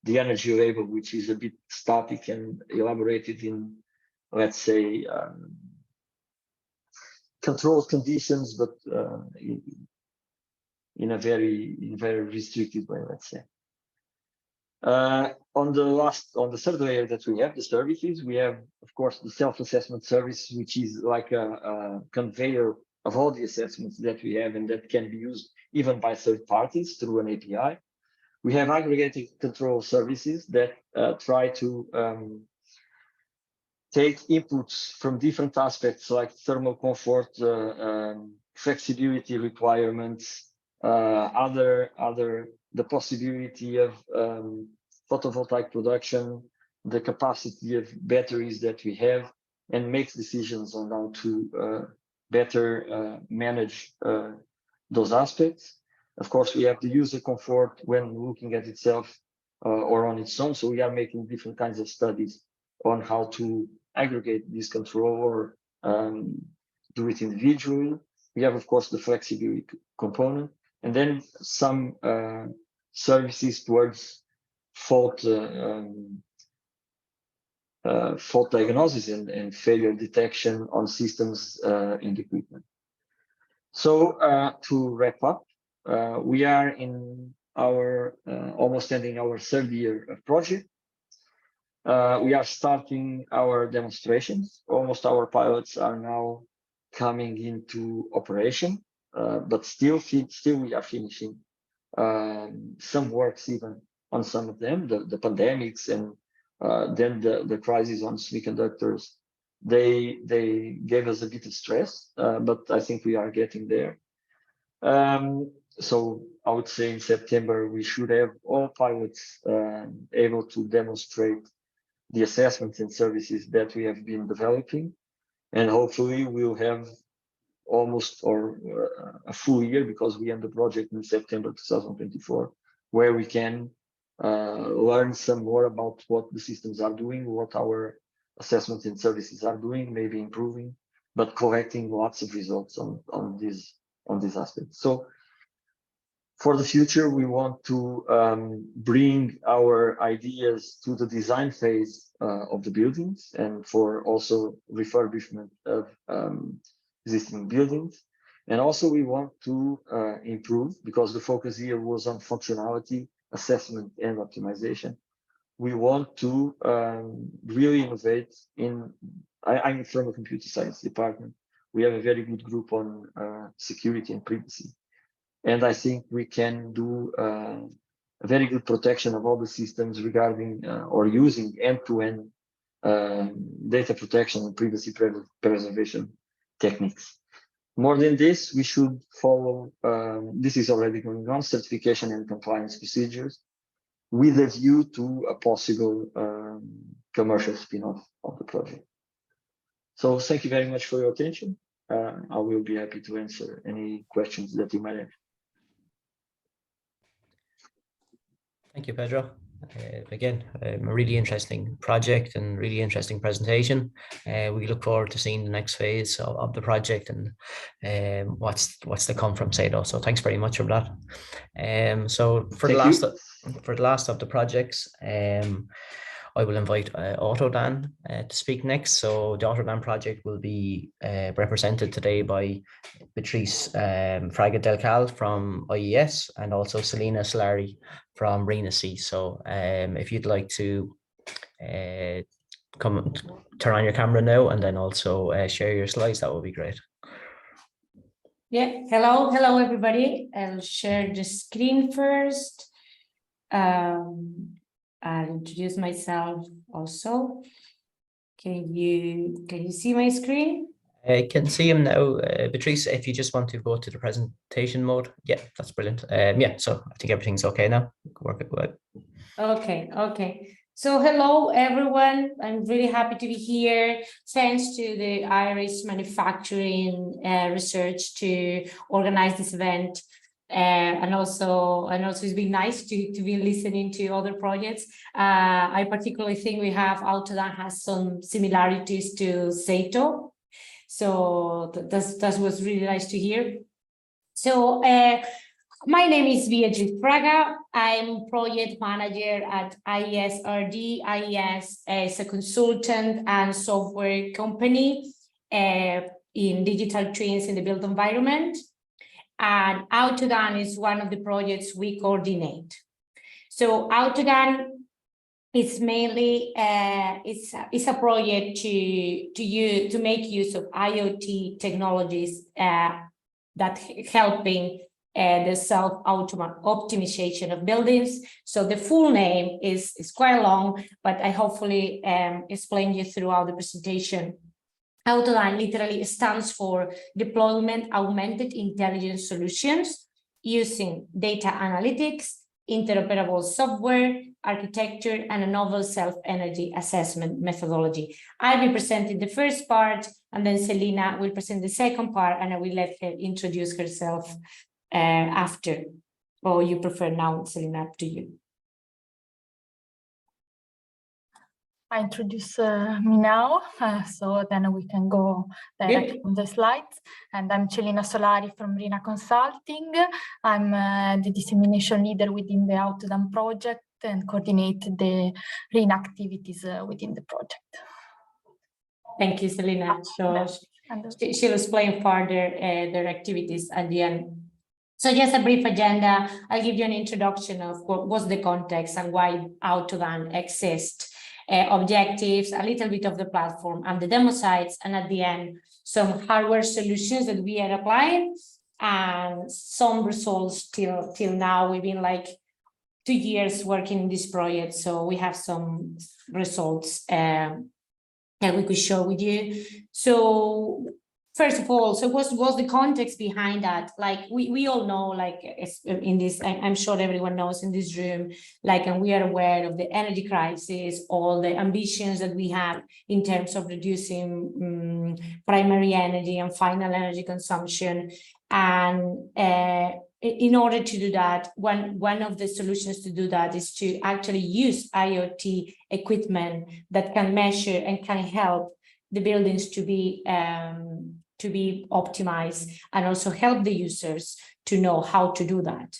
the energy label, which is a bit static and elaborated in, let's say, controlled conditions, but in a very restricted way, let's say. On the third layer that we have, the services, we have, of course, the self-assessment service, which is like a conveyor of all the assessments that we have and that can be used even by third parties through an API. We have aggregated control services that try to take inputs from different aspects like thermal comfort, flexibility requirements, the possibility of photovoltaic production, the capacity of batteries that we have, and makes decisions on how to better manage those aspects. Of course, we have the user comfort when looking at itself or on its own. So we are making different kinds of studies on how to aggregate this control or do it individually. We have, of course, the flexibility component, and then some services towards fault diagnosis and failure detection on systems and equipment. So to wrap up, we are in our almost ending our third year of project. We are starting our demonstrations. Almost our pilots are now coming into operation, but still we are finishing some works even on some of them. The pandemics and then the crisis on semiconductors, they gave us a bit of stress, but I think we are getting there. So I would say in September we should have all pilots able to demonstrate the assessments and services that we have been developing, and hopefully we'll have almost or a full year, because we end the project in September 2024, where we can learn some more about what the systems are doing, what our assessments and services are doing, maybe improving, but collecting lots of results on these aspects. So for the future, we want to bring our ideas to the design phase of the buildings, and for also refurbishment of existing buildings. And also we want to improve, because the focus here was on functionality, assessment, and optimization. We want to really innovate in, I'm from a computer science department. We have a very good group on security and privacy. And I think we can do a very good protection of all the systems regarding or using end-to-end data protection and privacy preservation techniques. More than this, we should follow, this is already going on, certification and compliance procedures with a view to a possible commercial spin-off of the project. So thank you very much for your attention. I will be happy to answer any questions that you might have. Thank you, Pedro. Again, a really interesting project and really interesting presentation. We look forward to seeing the next phase of the project and what's to come from SATO. So thanks very much for that. So for the last of the projects, I will invite AUTODAN to speak next. So the AUTODAN project will be represented today by Beatrice Fraga Del Cal from IES and also Selena Solari from RENA-C. So if you'd like to come turn on your camera now and then also share your slides, that would be great. Yeah, hello everybody. I'll share the screen first. I'll introduce myself also. Can you see my screen? I can see him now. Beatrice, if you just want to go to the presentation mode. Yeah, that's brilliant. Yeah, so I think everything's okay now. Work it well. Okay. So hello everyone. I'm really happy to be here. Thanks to the Irish Manufacturing Research to organize this event. And also it's been nice to be listening to other projects. I particularly think we have AUTODAN has some similarities to SATO. So that was really nice to hear. So my name is Beatrice Fraga. I'm project manager at IES RD. IES is a consultant and software company in digital twins in the built environment. And AUTODAN is one of the projects we coordinate. So AUTODAN is mainly it's a project to make use of IoT technologies that helping the self-optimization of buildings. So the full name is quite long, but I hopefully explain you throughout the presentation. AUTODAN literally stands for Deployment Augmented Intelligence Solutions using data analytics, interoperable software, architecture, and a novel self-energy assessment methodology. I'll be presenting the first part, and then Selena will present the second part, and I will let her introduce herself after. Or you prefer now, Selena, up to you. I introduce me now, so then we can go directly on the slides. And I'm Selena Solari from RENA Consulting. I'm the dissemination leader within the AUTODAN project and coordinate the RENA activities within the project. Thank you, Selena. So she'll explain further their activities at the end. So just a brief agenda. I'll give you an introduction of what's the context and why AUTODAN exists. Objectives, a little bit of the platform and the demo sites, and at the end, some hardware solutions that we are applying and some results till now. We've been like 2 years working in this project, so we have some results that we could share with you. So first of all, so what's the context behind that? Like we all know, like in this, I'm sure everyone knows in this room, like, and we are aware of the energy crisis, all the ambitions that we have in terms of reducing primary energy and final energy consumption. And in order to do that, one of the solutions to do that is to actually use IoT equipment that can measure and can help the buildings to be optimized and also help the users to know how to do that.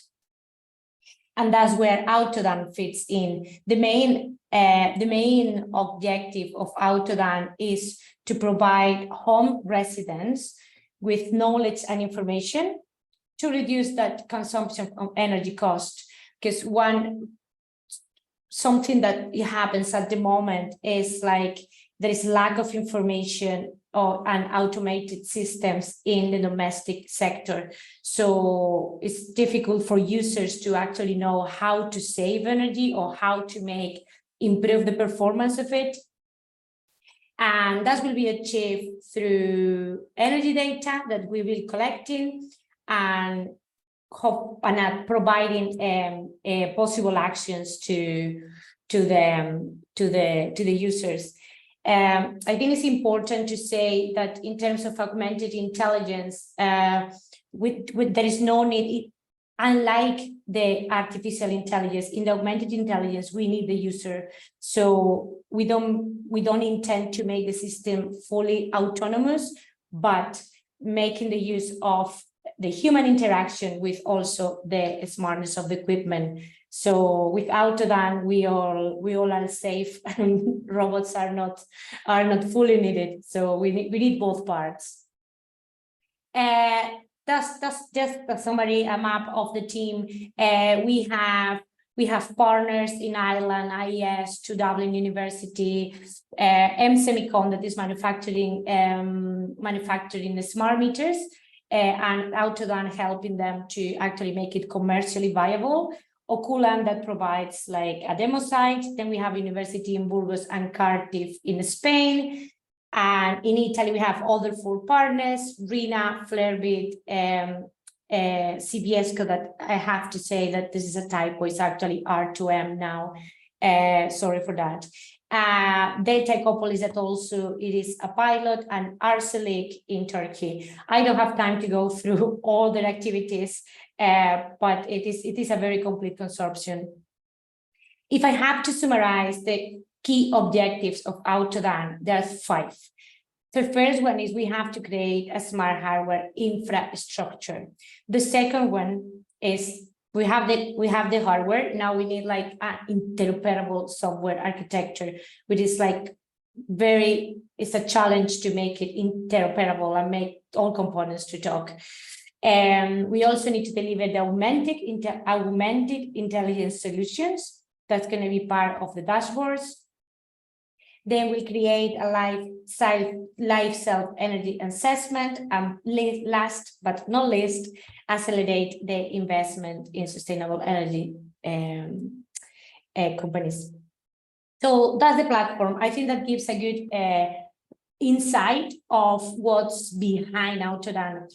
And that's where AUTODAN fits in. The main objective of AUTODAN is to provide home residents with knowledge and information to reduce that consumption of energy cost. Because something that happens at the moment is like there is lack of information and automated systems in the domestic sector. So it's difficult for users to actually know how to save energy or how to improve the performance of it. And that will be achieved through energy data that we will collecting and providing possible actions to the users. I think it's important to say that in terms of augmented intelligence, there is no need, unlike the artificial intelligence, in the augmented intelligence, we need the user. So we don't intend to make the system fully autonomous, but making the use of the human interaction with also the smartness of the equipment. So with AUTODAN, we all are safe, and robots are not fully needed. So we need both parts. That's just a summary, a map of the team. We have partners in Ireland, IES, to Dublin University, iBECOME, that is manufacturing the smart meters, and AUTODAN helping them to actually make it commercially viable. Oculan, that provides like a demo site. Then we have University in Burgos and Cardiff in Spain. And in Italy, we have other 4 partners, RINA, Flarebit, CBSCO, that I have to say that this is a typo, it's actually R2M now. Sorry for that. Dataecopolis, that also it is a pilot, and Arçelik in Turkey. I don't have time to go through all their activities, but it is a very complete consortium. If I have to summarize the key objectives of AUTODAN, there are 5. The first one is we have to create a smart hardware infrastructure. The second one is we have the hardware. Now we need like an interoperable software architecture, which is like it's a challenge to make it interoperable and make all components to talk. And we also need to deliver the augmented intelligence solutions. That's going to be part of the dashboards. Then we create a life self-energy assessment, and last but not least, accelerate the investment in sustainable energy companies. So that's the platform. I think that gives a good insight of what's behind AUTODAN.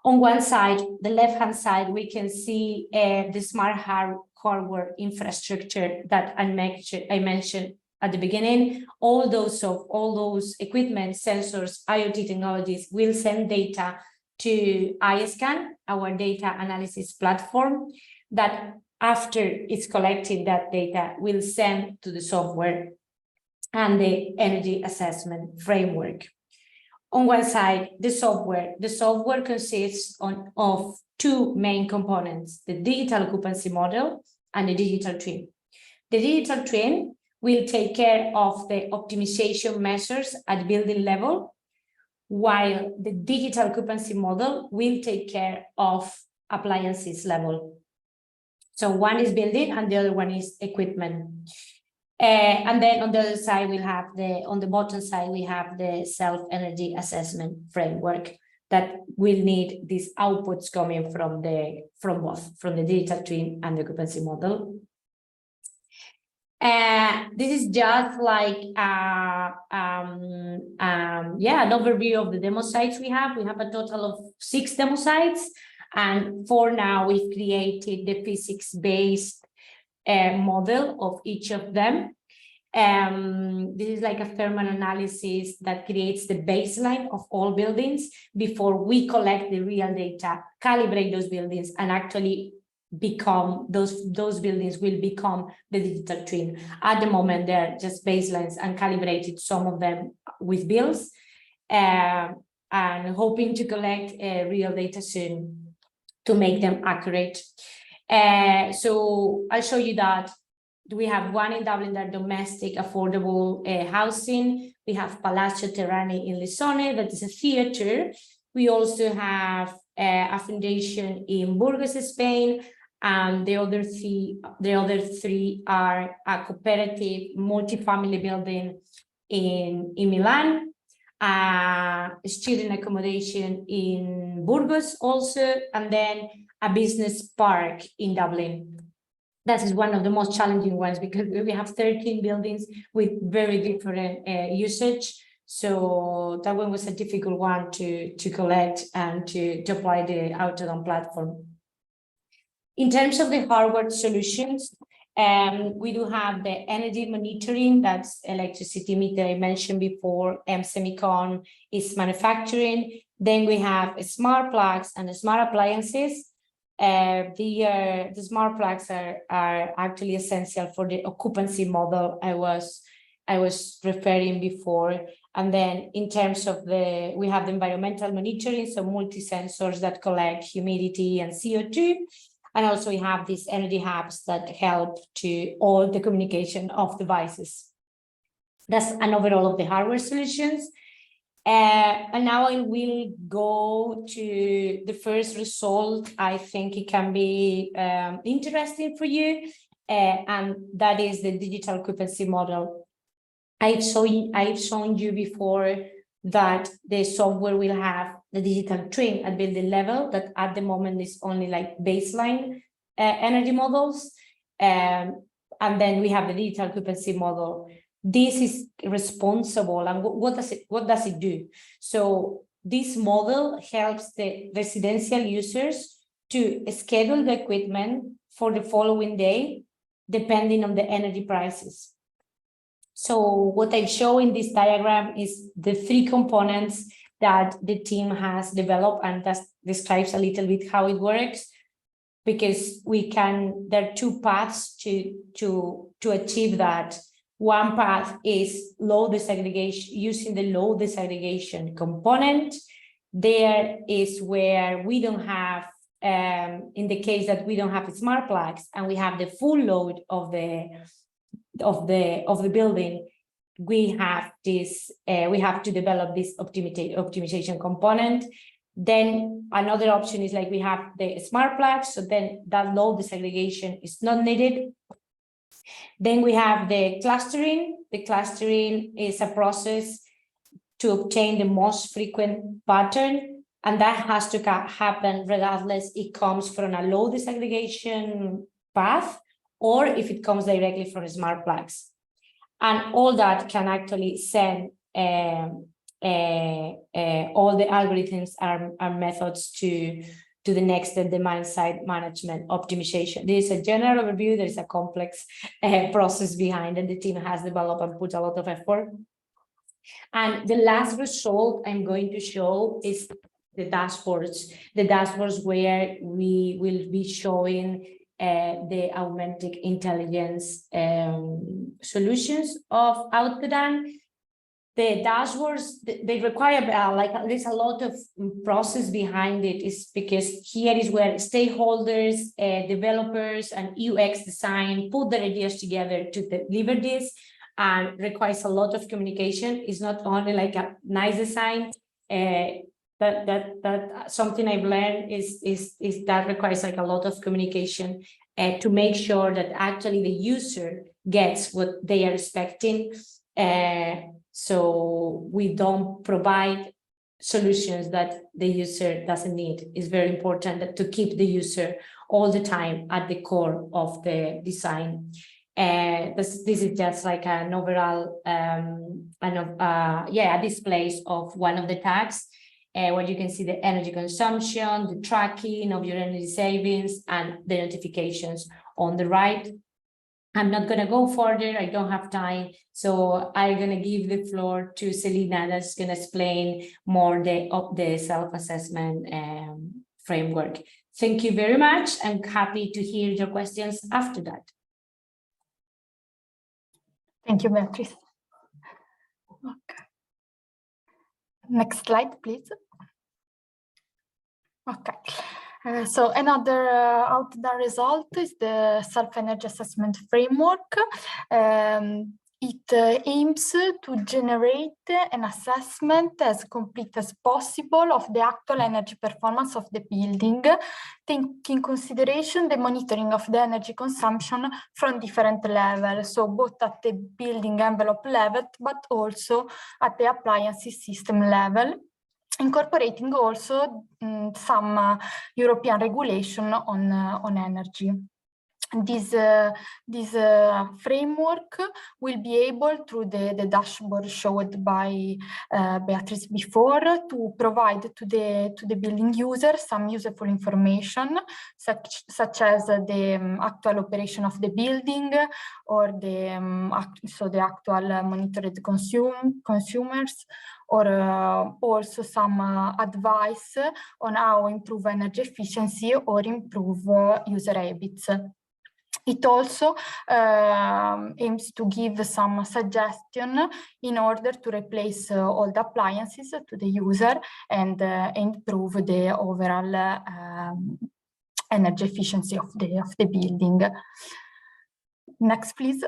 On one side, the left-hand side, we can see the smart hardware infrastructure that I mentioned at the beginning. All those equipment, sensors, IoT technologies will send data to iScan, our data analysis platform, that after it's collected, that data will send to the software and the energy assessment framework. On one side, the software consists of 2 main components, the digital occupancy model and the digital twin. The digital twin will take care of the optimization measures at building level, while the digital occupancy model will take care of appliances level. So one is building and the other one is equipment. And then on the other side, on the bottom side, we have the self-energy assessment framework that will need these outputs coming from both, from the digital twin and the occupancy model. This is just like an overview of the demo sites we have. We have a total of 6 demo sites, and for now we've created the physics-based model of each of them. This is like a thermal analysis that creates the baseline of all buildings before we collect the real data, calibrate those buildings, and actually become those buildings will become the digital twin. At the moment, they're just baselines and calibrated, some of them with bills, and hoping to collect real data soon to make them accurate. So I'll show you that we have one in Dublin, that domestic affordable housing. We have Palazzo Terrani in Lisone, that is a theater. We also have a foundation in Burgos, Spain, and the other three are a cooperative multifamily building in Milan, student accommodation in Burgos also, and then a business park in Dublin. That is one of the most challenging ones because we have 13 buildings with very different usage. So that one was a difficult one to collect and to apply the AUTODAN platform. In terms of the hardware solutions, We do have the energy monitoring, that's electricity meter I mentioned before, iBECOME is manufacturing. Then we have smart plugs and smart appliances. The smart plugs are actually essential for the occupancy model I was referring before. And then in terms of we have the environmental monitoring, so multi-sensors that collect humidity and CO2. And also we have these energy hubs that help to all the communication of devices. That's an overall of the hardware solutions. And now I will go to the first result. I think it can be interesting for you, and that is the digital occupancy model. I've shown you before that the software will have the digital twin at building level that at the moment is only like baseline energy models. And then we have the digital occupancy model. This is responsible, and what does it do? So this model helps the residential users to schedule the equipment for the following day, depending on the energy prices. So what I've shown in this diagram is the three components that the team has developed, and that describes a little bit how it works, because there are two paths to achieve that. One path is load desegregation, using the load desegregation component. There is where we don't have, in the case that we don't have smart plugs and we have the full load of the building, we have this. We have to develop this optimization component. Then another option is like we have the smart plugs, so then that load desegregation is not needed. Then we have the clustering. The clustering is a process to obtain the most frequent pattern, and that has to happen regardless it comes from a load desegregation path or if it comes directly from smart plugs. And all that can actually send all the algorithms and methods to the next demand-side management optimization. This is a general overview. There is a complex process behind, and the team has developed and put a lot of effort. And the last result I'm going to show is the dashboards. The dashboards where we will be showing the augmented intelligence solutions of AUTODAN. The dashboards, they require there's a lot of process behind it, is because here is where stakeholders, developers, and UX design put their ideas together to deliver this, and requires a lot of communication. It's not only like a nice design. That something I've learned is that requires like a lot of communication to make sure that actually the user gets what they are expecting. So we don't provide solutions that the user doesn't need. It's very important to keep the user all the time at the core of the design. This is just like an overall displays of one of the tags where you can see the energy consumption, the tracking of your energy savings, and the notifications on the right. I'm not going to go further. I don't have time. So I'm going to give the floor to Selena, that's going to explain more the self-assessment framework. Thank you very much. I'm happy to hear your questions after that. Thank you, Beatrice. Okay. Next slide, please. Okay. So another AUTODAN result is the self-energy assessment framework. It aims to generate an assessment as complete as possible of the actual energy performance of the building, taking in consideration the monitoring of the energy consumption from different levels, so both at the building envelope level, but also at the appliances system level, incorporating also some European regulation on energy. this framework will be able, through the dashboard showed by Beatrice before, to provide to the building user some useful information, such as the actual operation of the building, or the actual monitored consumers, or also some advice on how improve energy efficiency or improve user habits. It also aims to give some suggestion in order to replace all the appliances to the user and improve the overall energy efficiency of the building. Next, please.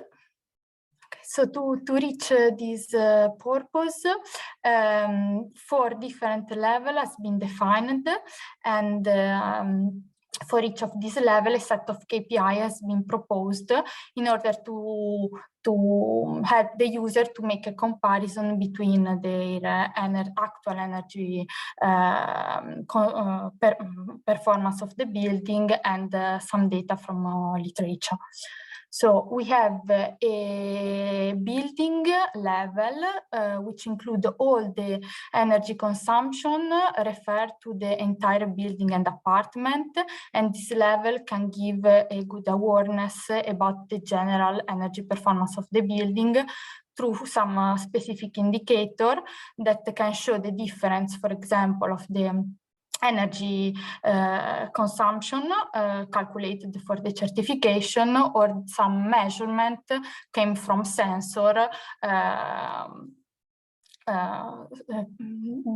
So to reach this purpose, 4 different levels has been defined, and for each of these levels, a set of KPI has been proposed in order to help the user to make a comparison between their actual energy performance of the building and some data from literature. So we have a building level, which include all the energy consumption referred to the entire building and apartment, and this level can give a good awareness about the general energy performance of the building through some specific indicator that can show the difference, for example, of the energy consumption calculated for the certification, or some measurement came from sensor,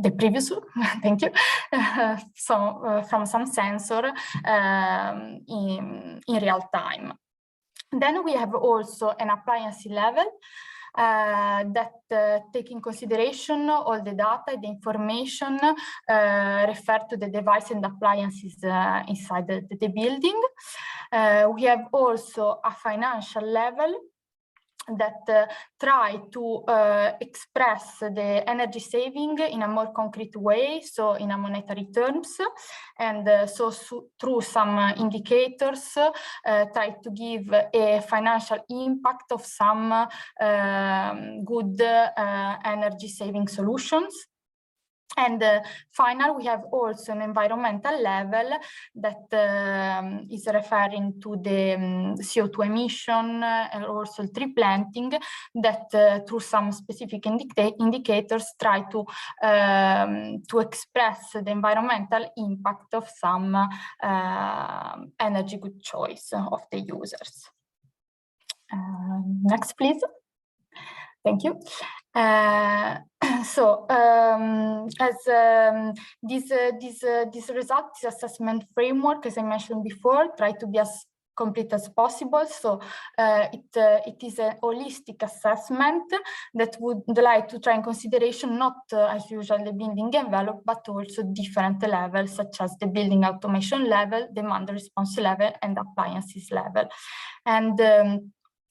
the previous, thank you, so from some sensor in real time. Then we have also an appliance level that take in consideration all the data, the information referred to the device and appliances inside the building. We have also a financial level that try to express the energy saving in a more concrete way, so in a monetary terms, and so through some indicators try to give a financial impact of some good energy saving solutions. And finally, we have also an environmental level that is referring to the CO2 emission and also tree planting, that through some specific indicators try to express the environmental impact of some energy good choice of the users. Next, please. Thank you. So as this result, this assessment framework, as I mentioned before, try to be as complete as possible. So it is a holistic assessment that would like to try in consideration not as usual the building envelope, but also different levels such as the building automation level, demand response level, and appliances level. And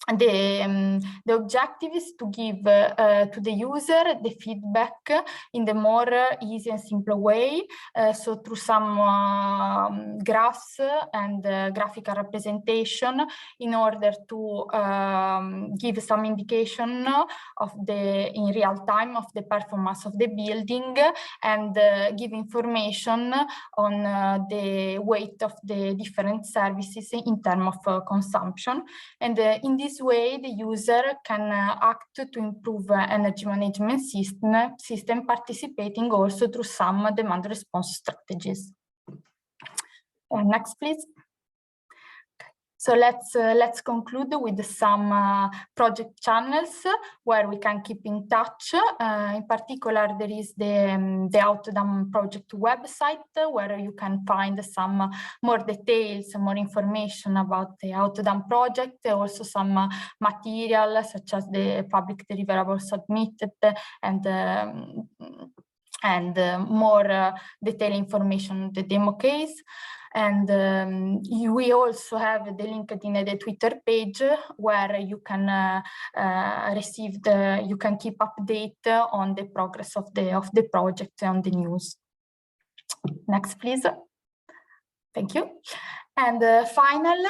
the objective is to give to the user the feedback in the more easy and simple way, so through some graphs and graphical representation, in order to give some indication of in real time of the performance of the building, and give information on the weight of the different services in terms of consumption. And in this way, the user can act to improve energy management system, participating also through some demand response strategies. Next, please. So let's conclude with some project channels where we can keep in touch. In particular, there is the AUTODAN project website, where you can find some more details, more information about the AUTODAN project, also some material such as the public deliverables submitted, and more detailed information on the demo case. And we also have the link in the Twitter page, where you can you can keep update on the progress of the project on the news. Next, please. Thank you. And final,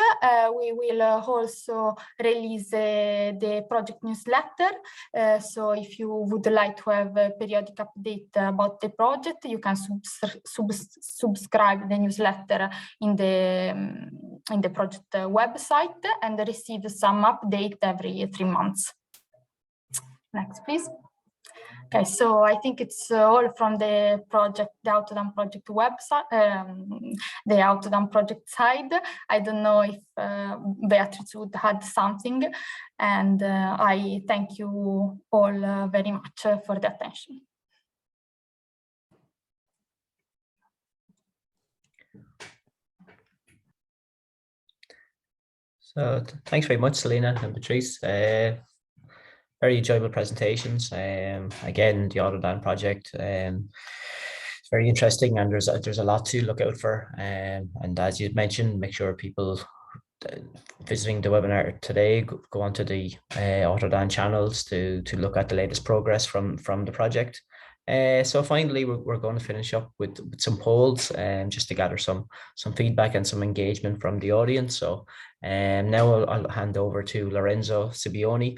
we will also release the project newsletter. So if you would like to have a periodic update about the project, you can subscribe the newsletter in the project website and receive some update every 3 months. Next, please. Okay, so I think it's all from the project, the AUTODAN project website, the AUTODAN project side. I don't know if Beatrice would add something, and I thank you all very much for the attention. So thanks very much, Selena and Patrice. Very enjoyable presentations. Again, the AUTODAN project, it's very interesting, and there's a lot to look out for. And as you mentioned, make sure people visiting the webinar today go onto the AUTODAN channels to look at the latest progress from the project. So finally, we're going to finish up with some polls just to gather some feedback and some engagement from the audience. So now I'll hand over to Lorenzo Sibioni,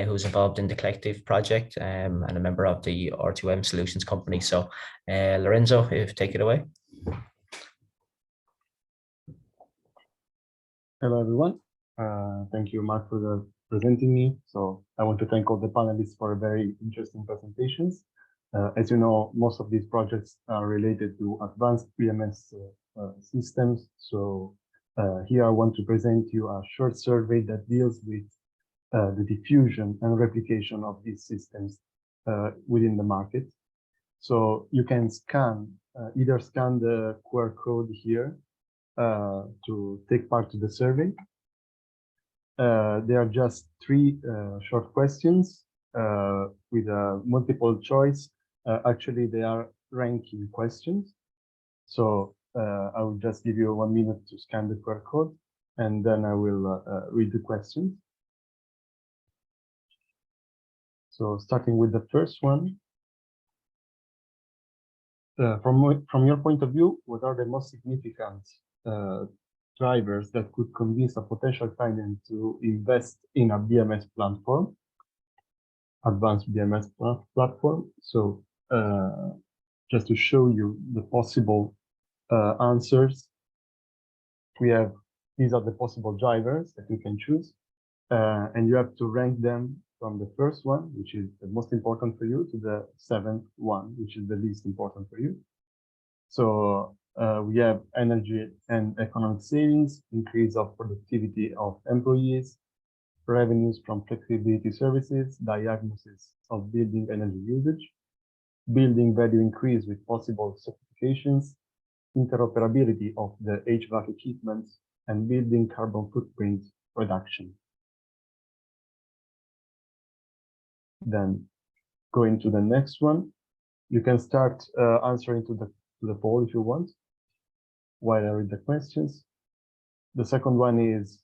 who's involved in the COLLECTIEF project and a member of the R2M Solutions company. So Lorenzo, if take it away. Hello, everyone. Thank you, Mark, for presenting me. So I want to thank all the panelists for very interesting presentations. As you know, most of these projects are related to advanced BMS systems. So here I want to present you a short survey that deals with the diffusion and replication of these systems within the market. So you can either scan the QR code here to take part to the survey. There are just 3 short questions with a multiple choice. Actually, they are ranking questions. So I will just give you 1 minute to scan the QR code, and then I will read the questions. So starting with the first one. From your point of view, what are the most significant drivers that could convince a potential client to invest in a BMS platform, advanced BMS platform? So just to show you the possible answers, these are the possible drivers that you can choose, and you have to rank them from the first one, which is the most important for you, to the 7th one, which is the least important for you. So we have energy and economic savings, increase of productivity of employees, revenues from flexibility services, diagnosis of building energy usage, building value increase with possible certifications, interoperability of the HVAC equipment, and building carbon footprint reduction. Then going to the next one, you can start answering to the poll if you want, while I read the questions. The second one is,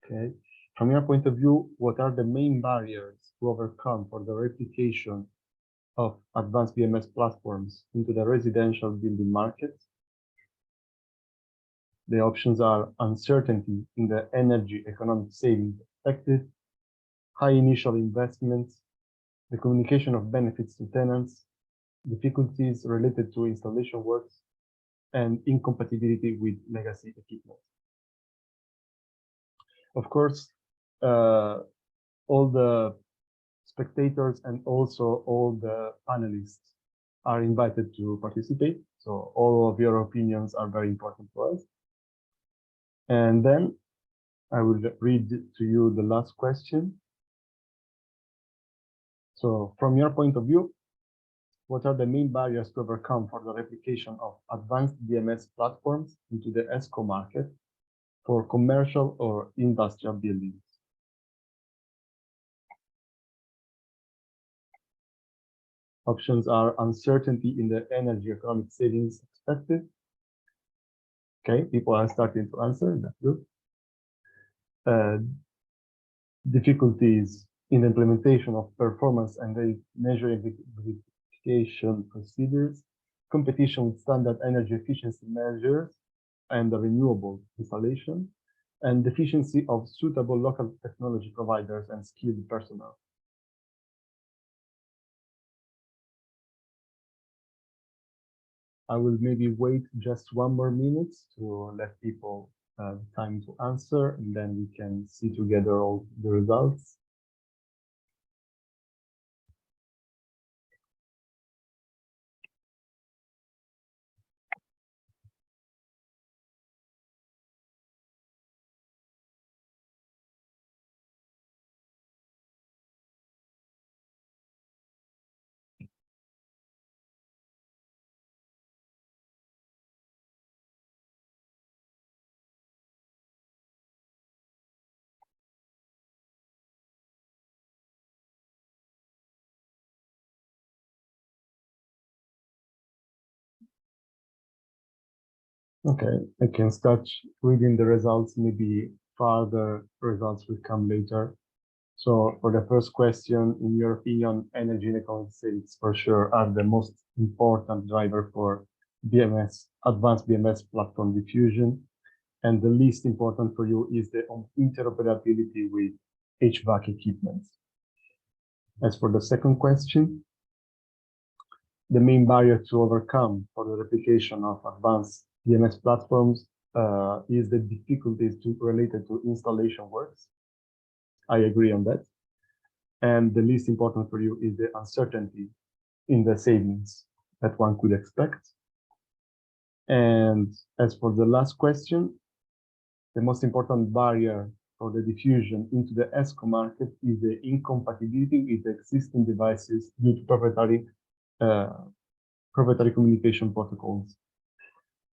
okay. From your point of view, what are the main barriers to overcome for the replication of advanced BMS platforms into the residential building market? The options are uncertainty in the energy economic savings expected, high initial investments, the communication of benefits to tenants, difficulties related to installation works, and incompatibility with legacy equipment. Of course, all the spectators and also all the panelists are invited to participate. So all of your opinions are very important for us. And then I will read to you the last question. So from your point of view, what are the main barriers to overcome for the replication of advanced BMS platforms into the ESCO market for commercial or industrial buildings? Options are uncertainty in the energy economic savings expected. Okay, people are starting to answer, that's good. Difficulties in the implementation of performance and the measuring verification procedures, competition with standard energy efficiency measures and the renewable installation, and deficiency of suitable local technology providers and skilled personnel. I will maybe wait just 1 more minute to let people time to answer, and then we can see together all the results. Okay, I can start reading the results. Maybe further results will come later. So for the first question, in your opinion, energy and economic sales for sure are the most important driver for BMS, advanced BMS platform diffusion. And the least important for you is the interoperability with HVAC equipment. As for the second question, the main barrier to overcome for the replication of advanced BMS platforms is the difficulties related to installation works. I agree on that. And the least important for you is the uncertainty in the savings that one could expect. And as for the last question, the most important barrier for the diffusion into the ESCO market is the incompatibility with the existing devices due to proprietary communication protocols.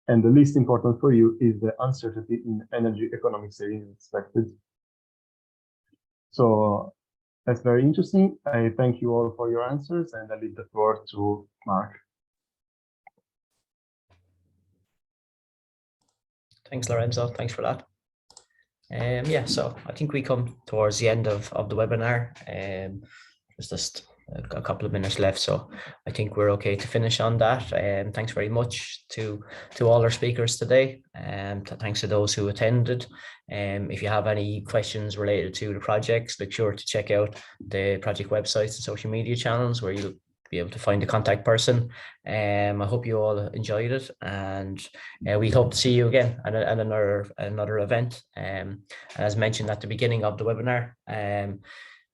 And the least important for you is the uncertainty in energy economic savings expected. So that's very interesting. I thank you all for your answers, and I leave the floor to Mark. Thanks, Lorenzo. Thanks for that. Yeah, so I think we come towards the end of the webinar. There's just a couple of minutes left, so I think we're okay to finish on that. Thanks very much to all our speakers today, and thanks to those who attended. If you have any questions related to the projects, make sure to check out the project websites and social media channels where you'll be able to find a contact person. I hope you all enjoyed it, and we hope to see you again at another event. As mentioned at the beginning of the webinar,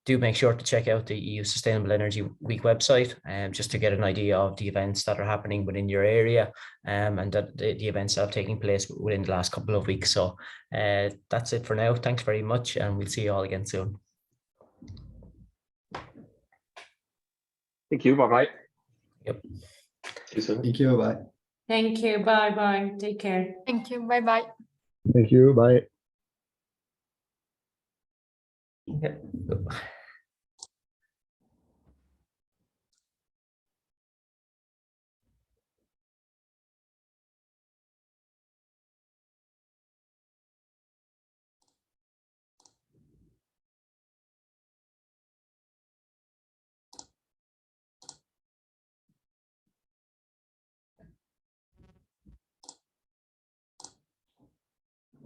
do make sure to check out the EU Sustainable Energy Week website, just to get an idea of the events that are happening within your area, and the events that have taken place within the last couple of weeks. So that's it for now. Thanks very much, and we'll see you all again soon. Thank you. Bye-bye. Yep. Thank you. Bye. Thank you. Bye-bye. Take care. Thank you. Bye-bye. Thank you. Bye. Yep.